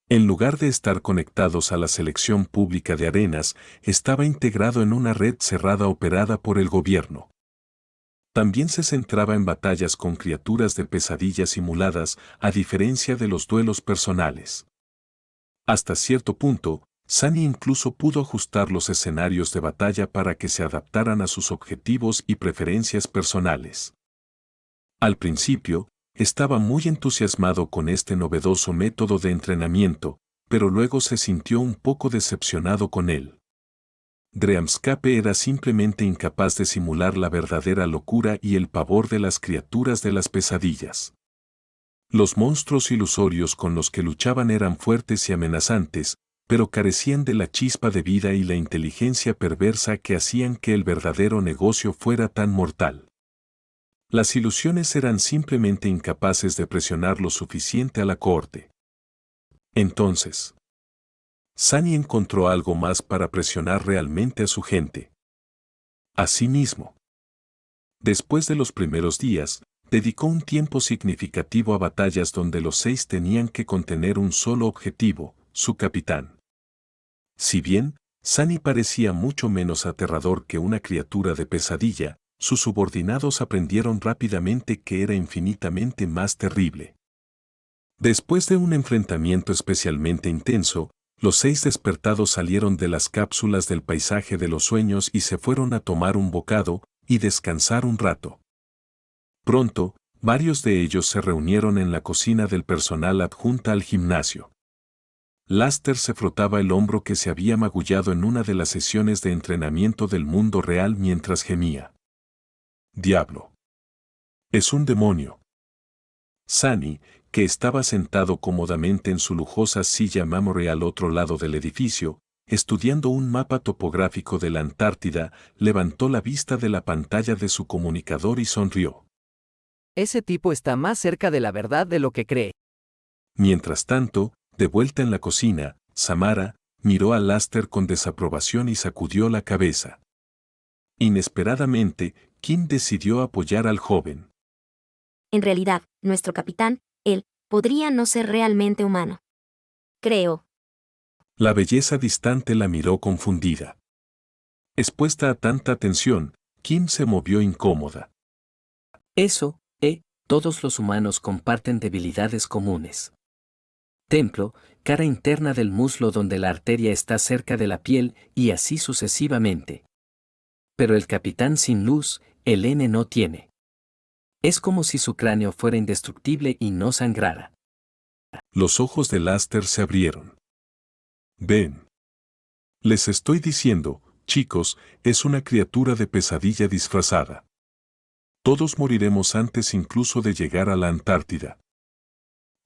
Speaker 1: En lugar de estar conectados a la selección pública de arenas, estaba integrado en una red cerrada operada por el gobierno. También se centraba en batallas con criaturas de pesadilla simuladas, a diferencia de los duelos personales. Hasta cierto punto, Sunny incluso pudo ajustar los escenarios de batalla para que se adaptaran a sus objetivos y preferencias personales. Al principio, estaba muy entusiasmado con este novedoso método de entrenamiento, pero luego se sintió un poco decepcionado con él. Dreamscape era simplemente incapaz de simular la verdadera locura y el pavor de las criaturas de las pesadillas. Los monstruos ilusorios con los que luchaban eran fuertes y amenazantes, pero carecían de la chispa de vida y la inteligencia perversa que hacían que el verdadero negocio fuera tan mortal. Las ilusiones eran simplemente incapaces de presionar lo suficiente a la cohorte. Entonces, Sunny encontró algo más para presionar realmente a su gente. A sí mismo. Después de los primeros días, dedicó un tiempo significativo a batallas donde los 6 tenían que contener un solo objetivo, su capitán. Si bien, Sunny parecía mucho menos aterrador que una criatura de pesadilla, sus subordinados aprendieron rápidamente que era infinitamente más terrible. Después de un enfrentamiento especialmente intenso, los 6 despertados salieron de las cápsulas del paisaje de los sueños y se fueron a tomar un bocado y descansar un rato. Pronto, varios de ellos se reunieron en la cocina del personal adjunta al gimnasio. Laster se frotaba el hombro que se había magullado en una de las sesiones de entrenamiento del mundo real mientras gemía. «Diablo. Es un demonio». Sunny, que estaba sentado cómodamente en su lujosa silla mármore al otro lado del edificio, estudiando un mapa topográfico de la Antártida, levantó la vista de la pantalla de su comunicador y sonrió.
Speaker 2: Ese tipo está más cerca de la verdad de lo que cree.
Speaker 1: Mientras tanto, de vuelta en la cocina, Samara miró a Laster con desaprobación y sacudió la cabeza. Inesperadamente, Kim decidió apoyar al joven.
Speaker 3: En realidad, nuestro capitán, él, podría no ser realmente humano. Creo.
Speaker 1: La belleza distante la miró confundida. Expuesta a tanta atención, Kim se movió incómoda.
Speaker 6: Eso, todos los humanos comparten debilidades comunes. Templo, cara interna del muslo donde la arteria está cerca de la piel y así sucesivamente. Pero el capitán sin luz, el N no tiene. Es como si su cráneo fuera indestructible y no sangrara.
Speaker 1: Los ojos de Laster se abrieron. Ven. Les estoy diciendo, chicos, es una criatura de pesadilla disfrazada. Todos moriremos antes incluso de llegar a la Antártida.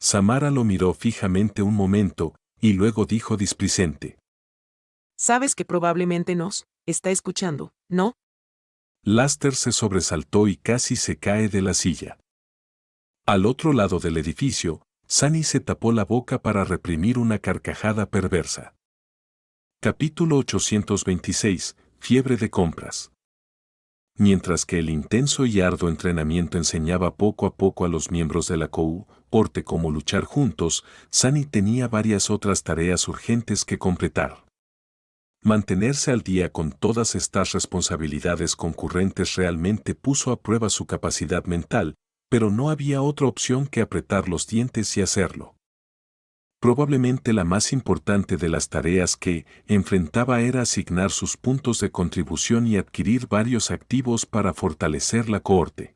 Speaker 1: Samara lo miró fijamente un momento, y luego dijo displicente.
Speaker 5: Sabes que probablemente nos está escuchando, ¿no?
Speaker 1: Laster se sobresaltó y casi se cae de la silla. Al otro lado del edificio, Sunny se tapó la boca para reprimir una carcajada perversa. Capítulo 826. Fiebre de compras. Mientras que el intenso y arduo entrenamiento enseñaba poco a poco a los miembros de la cohorte cómo luchar juntos, Sunny tenía varias otras tareas urgentes que completar. Mantenerse al día con todas estas responsabilidades concurrentes realmente puso a prueba su capacidad mental, pero no había otra opción que apretar los dientes y hacerlo. Probablemente la más importante de las tareas que enfrentaba era asignar sus puntos de contribución y adquirir varios activos para fortalecer la cohorte.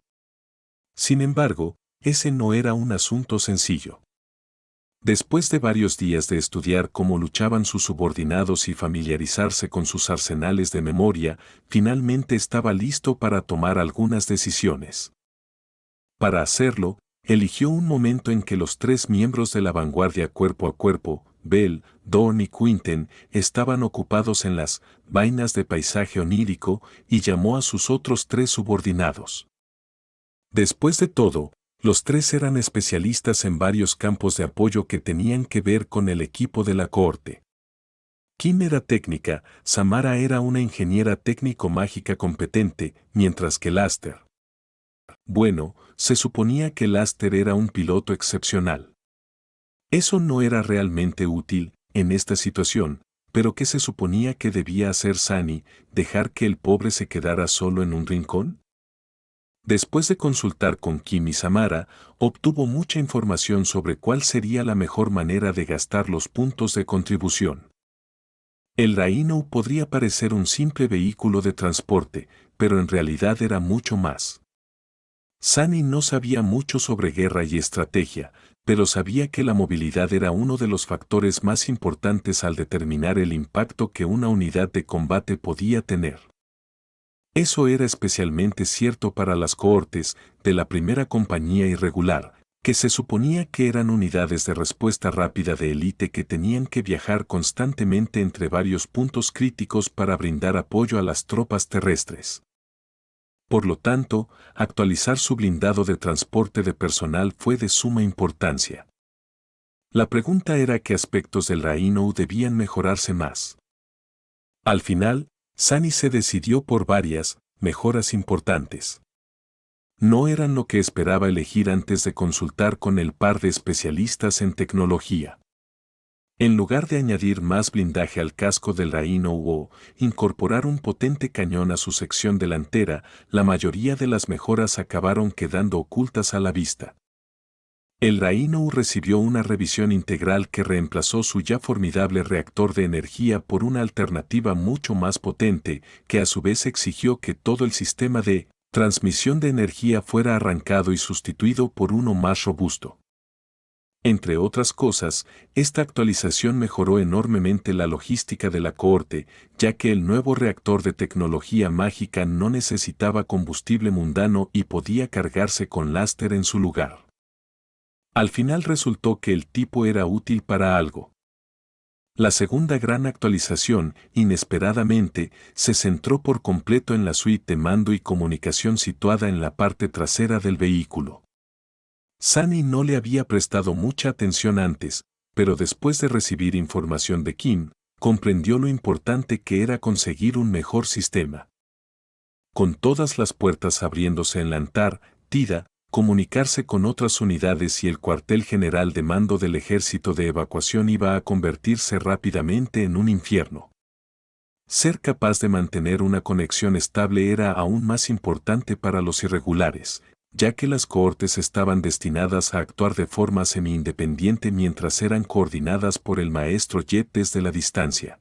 Speaker 1: Sin embargo, ese no era un asunto sencillo. Después de varios días de estudiar cómo luchaban sus subordinados y familiarizarse con sus arsenales de memoria, finalmente estaba listo para tomar algunas decisiones. Para hacerlo, eligió un momento en que los 3 miembros de la vanguardia cuerpo a cuerpo, Bell, Dawn y Quinten, estaban ocupados en las vainas de paisaje onírico y llamó a sus otros 3 subordinados. Después de todo, los 3 eran especialistas en varios campos de apoyo que tenían que ver con el equipo de la cohorte. Kim era técnica, Samara era una ingeniera técnico-mágica competente, mientras que Laster. Bueno, se suponía que Laster era un piloto excepcional. Eso no era realmente útil en esta situación, pero ¿qué se suponía que debía hacer Sunny, dejar que el pobre se quedara solo en un rincón? Después de consultar con Kim y Samara, obtuvo mucha información sobre cuál sería la mejor manera de gastar los puntos de contribución. El Rhino podría parecer un simple vehículo de transporte, pero en realidad era mucho más. Sunny no sabía mucho sobre guerra y estrategia, pero sabía que la movilidad era uno de los factores más importantes al determinar el impacto que una unidad de combate podía tener. Eso era especialmente cierto para las cohortes de la primera compañía irregular, que se suponía que eran unidades de respuesta rápida de élite que tenían que viajar constantemente entre varios puntos críticos para brindar apoyo a las tropas terrestres. Por lo tanto, actualizar su blindado de transporte de personal fue de suma importancia. La pregunta era qué aspectos del Rhino debían mejorarse más. Al final, Sunny se decidió por varias mejoras importantes. No eran lo que esperaba elegir antes de consultar con el par de especialistas en tecnología. En lugar de añadir más blindaje al casco del Rhino o incorporar un potente cañón a su sección delantera, la mayoría de las mejoras acabaron quedando ocultas a la vista. El Rhino recibió una revisión integral que reemplazó su ya formidable reactor de energía por una alternativa mucho más potente, que a su vez exigió que todo el sistema de transmisión de energía fuera arrancado y sustituido por uno más robusto. Entre otras cosas, esta actualización mejoró enormemente la logística de la cohorte, ya que el nuevo reactor de tecnología mágica no necesitaba combustible mundano y podía cargarse con láser en su lugar. Al final resultó que el tipo era útil para algo. La segunda gran actualización, inesperadamente, se centró por completo en la suite de mando y comunicación situada en la parte trasera del vehículo. Sunny no le había prestado mucha atención antes, pero después de recibir información de Kim, comprendió lo importante que era conseguir un mejor sistema. Con todas las puertas abriéndose en la Antártida, comunicarse con otras unidades y el cuartel general de mando del ejército de evacuación iba a convertirse rápidamente en un infierno. Ser capaz de mantener una conexión estable era aún más importante para los irregulares, ya que las cohortes estaban destinadas a actuar de forma semi-independiente mientras eran coordinadas por el maestro Jet desde la distancia.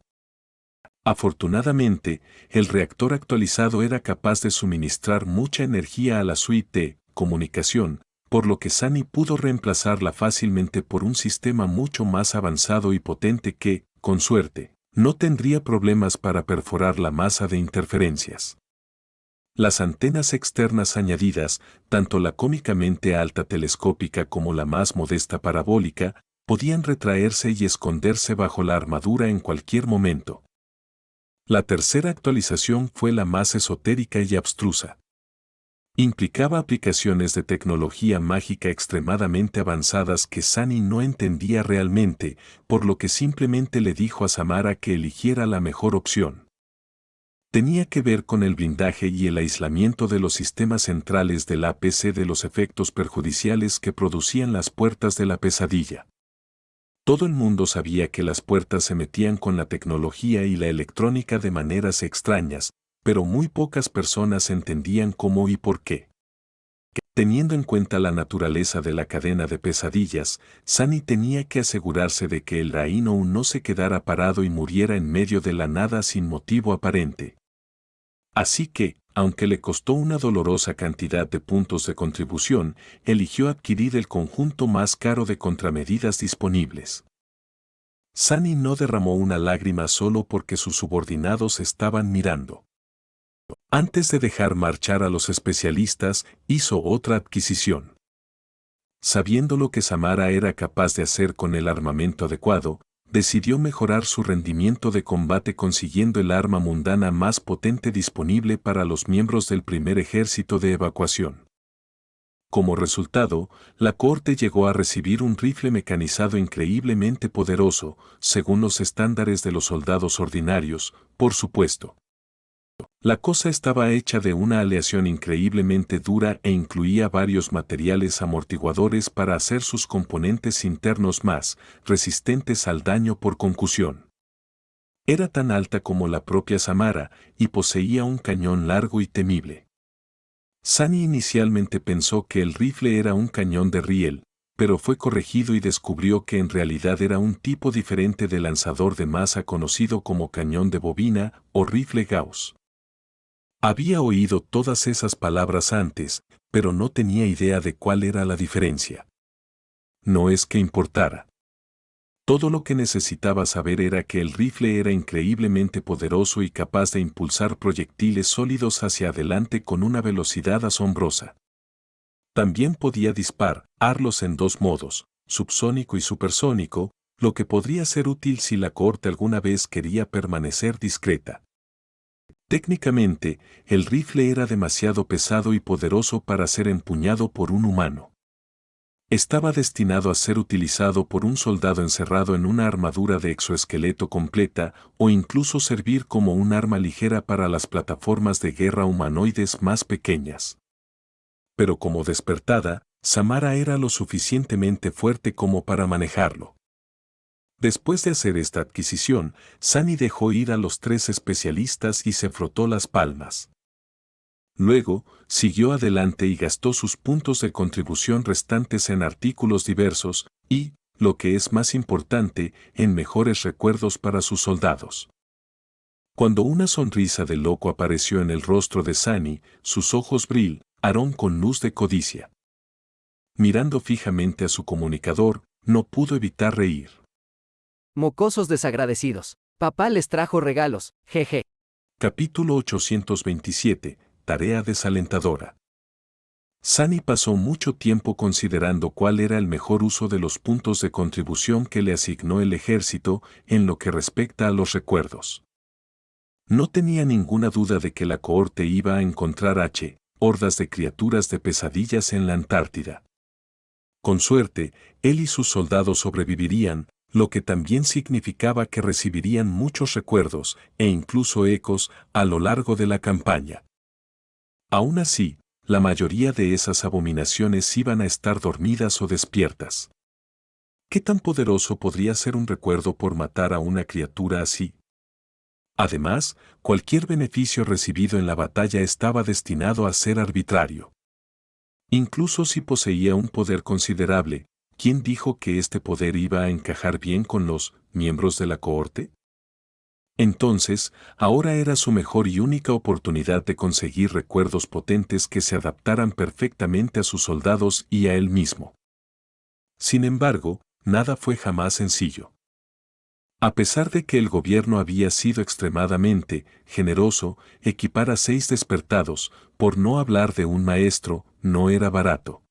Speaker 1: Afortunadamente, el reactor actualizado era capaz de suministrar mucha energía a la suite de comunicación, por lo que Sunny pudo reemplazarla fácilmente por un sistema mucho más avanzado y potente que, con suerte, no tendría problemas para perforar la masa de interferencias. Las antenas externas añadidas, tanto la cómicamente alta telescópica como la más modesta parabólica, podían retraerse y esconderse bajo la armadura en cualquier momento. La tercera actualización fue la más esotérica y abstrusa. Implicaba aplicaciones de tecnología mágica extremadamente avanzadas que Sunny no entendía realmente, por lo que simplemente le dijo a Samara que eligiera la mejor opción. Tenía que ver con el blindaje y el aislamiento de los sistemas centrales del APC de los efectos perjudiciales que producían las puertas de la pesadilla. Todo el mundo sabía que las puertas se metían con la tecnología y la electrónica de maneras extrañas, pero muy pocas personas entendían cómo y por qué. Teniendo en cuenta la naturaleza de la cadena de pesadillas, Sunny tenía que asegurarse de que el Rhino no se quedara parado y muriera en medio de la nada sin motivo aparente. Así que, aunque le costó una dolorosa cantidad de puntos de contribución, eligió adquirir el conjunto más caro de contramedidas disponibles. Sunny no derramó una lágrima solo porque sus subordinados estaban mirando. Antes de dejar marchar a los especialistas, hizo otra adquisición. Sabiendo lo que Samara era capaz de hacer con el armamento adecuado, decidió mejorar su rendimiento de combate consiguiendo el arma mundana más potente disponible para los miembros del primer ejército de evacuación. Como resultado, la cohorte llegó a recibir un rifle mecanizado increíblemente poderoso, según los estándares de los soldados ordinarios, por supuesto. La cosa estaba hecha de una aleación increíblemente dura e incluía varios materiales amortiguadores para hacer sus componentes internos más resistentes al daño por concusión. Era tan alta como la propia Samara y poseía un cañón largo y temible. Sunny inicialmente pensó que el rifle era un cañón de riel, pero fue corregido y descubrió que en realidad era un tipo diferente de lanzador de masa conocido como cañón de bobina o rifle Gauss. Había oído todas esas palabras antes, pero no tenía idea de cuál era la diferencia. No es que importara. Todo lo que necesitaba saber era que el rifle era increíblemente poderoso y capaz de impulsar proyectiles sólidos hacia adelante con una velocidad asombrosa. También podía dispararlos en dos modos, subsónico y supersónico, lo que podría ser útil si la cohorte alguna vez quería permanecer discreta. Técnicamente, el rifle era demasiado pesado y poderoso para ser empuñado por un humano. Estaba destinado a ser utilizado por un soldado encerrado en una armadura de exoesqueleto completa o incluso servir como un arma ligera para las plataformas de guerra humanoides más pequeñas. Pero como despertada, Samara era lo suficientemente fuerte como para manejarlo. Después de hacer esta adquisición, Sunny dejó ir a los 3 especialistas y se frotó las palmas. Luego, siguió adelante y gastó sus puntos de contribución restantes en artículos diversos y, lo que es más importante, en mejores recuerdos para sus soldados. Cuando una sonrisa de loco apareció en el rostro de Sunny, sus ojos brillaron con luz de codicia. Mirando fijamente a su comunicador, no pudo evitar reír.
Speaker 2: Mocosos desagradecidos. Papá les trajo regalos, jeje.
Speaker 1: Capítulo 827. Tarea desalentadora. Sunny pasó mucho tiempo considerando cuál era el mejor uso de los puntos de contribución que le asignó el ejército en lo que respecta a los recuerdos. No tenía ninguna duda de que la cohorte iba a encontrar hordas de criaturas de pesadillas en la Antártida. Con suerte, él y sus soldados sobrevivirían, lo que también significaba que recibirían muchos recuerdos e incluso ecos a lo largo de la campaña. Aún así, la mayoría de esas abominaciones iban a estar dormidas o despiertas. ¿Qué tan poderoso podría ser un recuerdo por matar a una criatura así? Además, cualquier beneficio recibido en la batalla estaba destinado a ser arbitrario. Incluso si poseía un poder considerable, ¿quién dijo que este poder iba a encajar bien con los miembros de la cohorte? Entonces, ahora era su mejor y única oportunidad de conseguir recuerdos potentes que se adaptaran perfectamente a sus soldados y a él mismo. Sin embargo, nada fue jamás sencillo. A pesar de que el gobierno había sido extremadamente generoso, equipar a 6 despertados, por no hablar de un maestro, no era barato.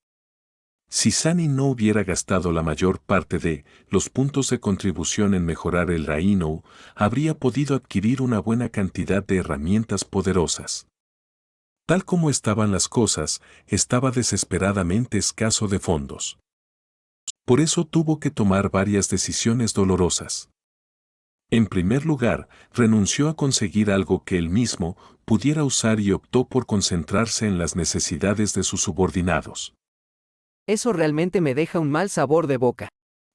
Speaker 1: Si Sunny no hubiera gastado la mayor parte de los puntos de contribución en mejorar el Rhino, habría podido adquirir una buena cantidad de herramientas poderosas. Tal como estaban las cosas, estaba desesperadamente escaso de fondos. Por eso tuvo que tomar varias decisiones dolorosas. En primer lugar, renunció a conseguir algo que él mismo pudiera usar y optó por concentrarse en las necesidades de sus subordinados.
Speaker 2: Eso realmente me deja un mal sabor de boca.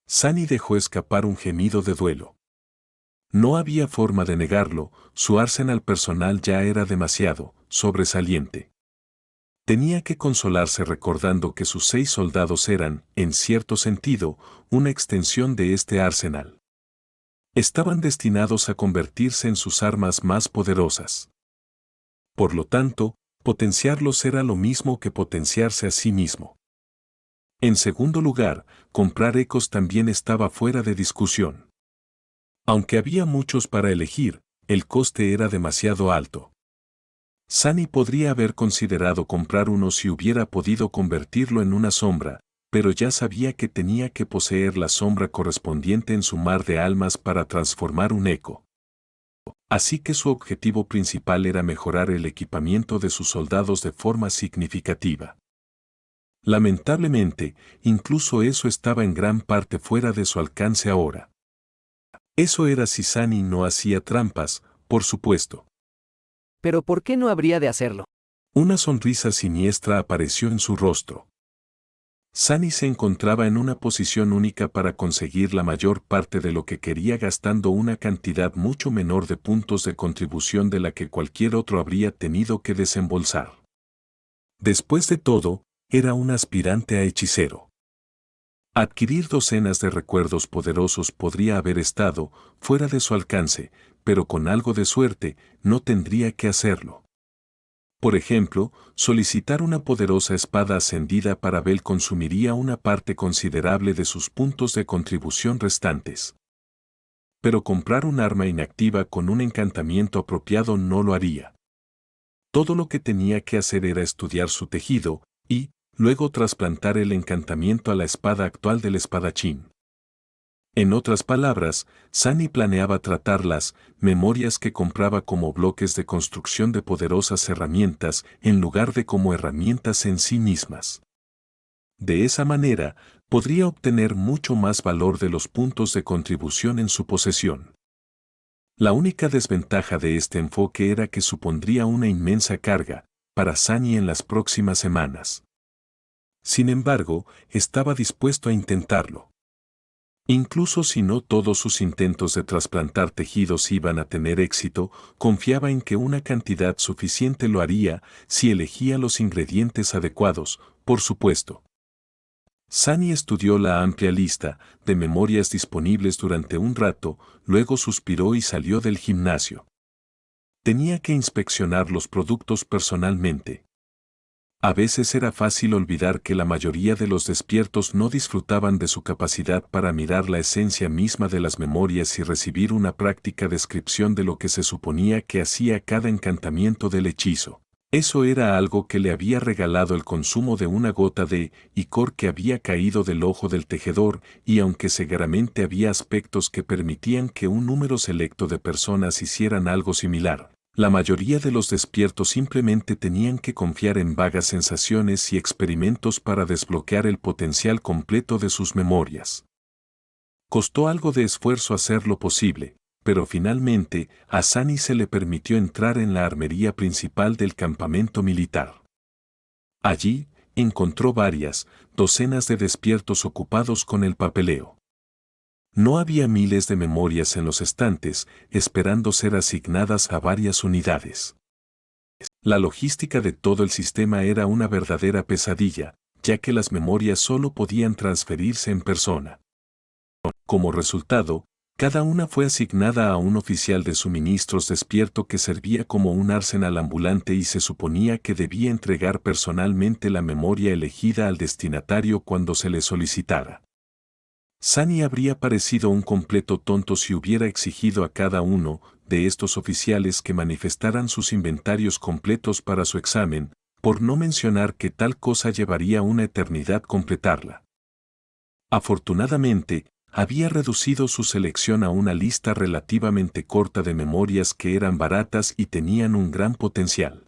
Speaker 1: Sunny dejó escapar un gemido de duelo. No había forma de negarlo, su arsenal personal ya era demasiado sobresaliente. Tenía que consolarse recordando que sus 6 soldados eran, en cierto sentido, una extensión de este arsenal. Estaban destinados a convertirse en sus armas más poderosas. Por lo tanto, potenciarlos era lo mismo que potenciarse a sí mismo. En segundo lugar, comprar ecos también estaba fuera de discusión. Aunque había muchos para elegir, el coste era demasiado alto. Sunny podría haber considerado comprar uno si hubiera podido convertirlo en una sombra, pero ya sabía que tenía que poseer la sombra correspondiente en su mar de almas para transformar un eco. Así que su objetivo principal era mejorar el equipamiento de sus soldados de forma significativa. Lamentablemente, incluso eso estaba en gran parte fuera de su alcance ahora. Eso era si Sunny no hacía trampas, por supuesto.
Speaker 2: Pero ¿por qué no habría de hacerlo?
Speaker 1: Una sonrisa siniestra apareció en su rostro. Sunny se encontraba en una posición única para conseguir la mayor parte de lo que quería gastando una cantidad mucho menor de puntos de contribución de la que cualquier otro habría tenido que desembolsar. Después de todo, era un aspirante a hechicero. Adquirir docenas de recuerdos poderosos podría haber estado fuera de su alcance, pero con algo de suerte, no tendría que hacerlo. Por ejemplo, solicitar una poderosa espada ascendida para Bel consumiría una parte considerable de sus puntos de contribución restantes. Pero comprar un arma inactiva con un encantamiento apropiado no lo haría. Todo lo que tenía que hacer era estudiar su tejido, y, luego trasplantar el encantamiento a la espada actual del espadachín. En otras palabras, Sunny planeaba tratar las memorias que compraba como bloques de construcción de poderosas herramientas en lugar de como herramientas en sí mismas. De esa manera, podría obtener mucho más valor de los puntos de contribución en su posesión. La única desventaja de este enfoque era que supondría una inmensa carga para Sunny en las próximas semanas. Sin embargo, estaba dispuesto a intentarlo. Incluso si no todos sus intentos de trasplantar tejidos iban a tener éxito, confiaba en que una cantidad suficiente lo haría si elegía los ingredientes adecuados, por supuesto. Sunny estudió la amplia lista de memorias disponibles durante un rato, luego suspiró y salió del gimnasio. Tenía que inspeccionar los productos personalmente. A veces era fácil olvidar que la mayoría de los despiertos no disfrutaban de su capacidad para mirar la esencia misma de las memorias y recibir una práctica descripción de lo que se suponía que hacía cada encantamiento del hechizo. Eso era algo que le había regalado el consumo de una gota de icor que había caído del ojo del tejedor, y aunque seguramente había aspectos que permitían que un número selecto de personas hicieran algo similar, la mayoría de los despiertos simplemente tenían que confiar en vagas sensaciones y experimentos para desbloquear el potencial completo de sus memorias. Costó algo de esfuerzo hacerlo posible, pero finalmente a Sunny se le permitió entrar en la armería principal del campamento militar. Allí, encontró docenas de despiertos ocupados con el papeleo. No había miles de memorias en los estantes, esperando ser asignadas a varias unidades. La logística de todo el sistema era una verdadera pesadilla, ya que las memorias solo podían transferirse en persona. Como resultado, cada una fue asignada a un oficial de suministros despierto que servía como un arsenal ambulante y se suponía que debía entregar personalmente la memoria elegida al destinatario cuando se le solicitara. Sunny habría parecido un completo tonto si hubiera exigido a cada uno de estos oficiales que manifestaran sus inventarios completos para su examen, por no mencionar que tal cosa llevaría una eternidad completarla. Afortunadamente, había reducido su selección a una lista relativamente corta de memorias que eran baratas y tenían un gran potencial.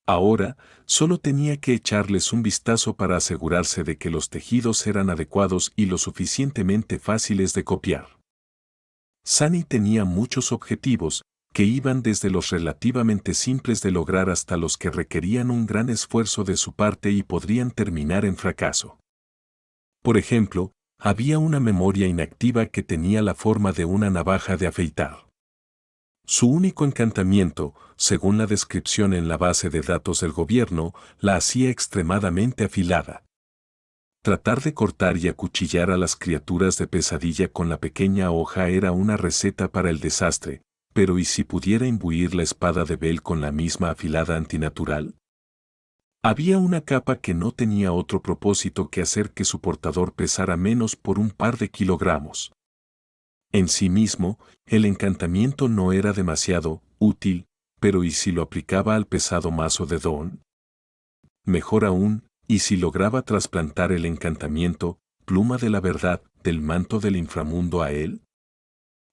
Speaker 1: Ahora, solo tenía que echarles un vistazo para asegurarse de que los tejidos eran adecuados y lo suficientemente fáciles de copiar. Sunny tenía muchos objetivos, que iban desde los relativamente simples de lograr hasta los que requerían un gran esfuerzo de su parte y podrían terminar en fracaso. Por ejemplo, había una memoria inactiva que tenía la forma de una navaja de afeitar. Su único encantamiento, según la descripción en la base de datos del gobierno, la hacía extremadamente afilada. Tratar de cortar y acuchillar a las criaturas de pesadilla con la pequeña hoja era una receta para el desastre, pero ¿y si pudiera imbuir la espada de Bel con la misma afilada antinatural? Había una capa que no tenía otro propósito que hacer que su portador pesara menos por un par de kilogramos. En sí mismo, el encantamiento no era demasiado útil, pero ¿y si lo aplicaba al pesado mazo de Dawn? Mejor aún, ¿y si lograba trasplantar el encantamiento, pluma de la verdad, del manto del inframundo a él?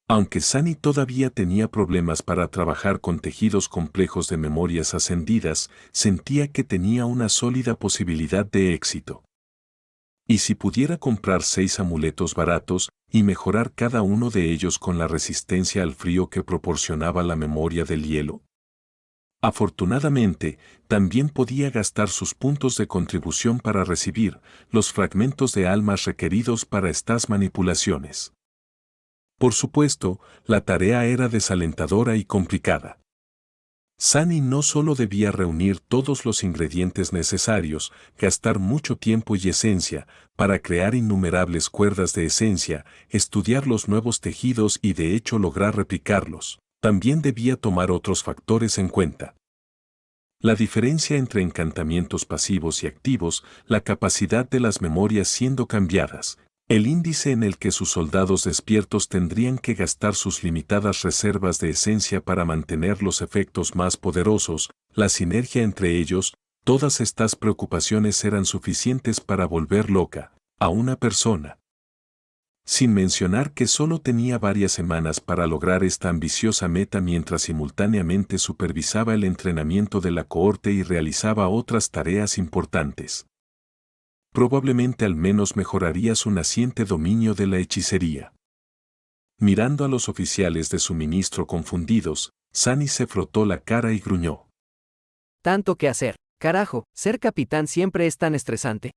Speaker 1: Aunque Sunny todavía tenía problemas para trabajar con tejidos complejos de memorias ascendidas, sentía que tenía una sólida posibilidad de éxito. ¿Y si pudiera comprar 6 amuletos baratos y mejorar cada uno de ellos con la resistencia al frío que proporcionaba la memoria del hielo? Afortunadamente, también podía gastar sus puntos de contribución para recibir los fragmentos de almas requeridos para estas manipulaciones. Por supuesto, la tarea era desalentadora y complicada. Sunny no solo debía reunir todos los ingredientes necesarios, gastar mucho tiempo y esencia para crear innumerables cuerdas de esencia, estudiar los nuevos tejidos y de hecho lograr replicarlos, también debía tomar otros factores en cuenta. La diferencia entre encantamientos pasivos y activos, la capacidad de las memorias siendo cambiadas, el índice en el que sus soldados despiertos tendrían que gastar sus limitadas reservas de esencia para mantener los efectos más poderosos, la sinergia entre ellos, todas estas preocupaciones eran suficientes para volver loca a una persona. Sin mencionar que solo tenía varias semanas para lograr esta ambiciosa meta mientras simultáneamente supervisaba el entrenamiento de la cohorte y realizaba otras tareas importantes. Probablemente al menos mejoraría su naciente dominio de la hechicería. Mirando a los oficiales de suministro confundidos, Sunny se frotó la cara y gruñó.
Speaker 2: Tanto que hacer. Carajo, ser capitán siempre es tan estresante.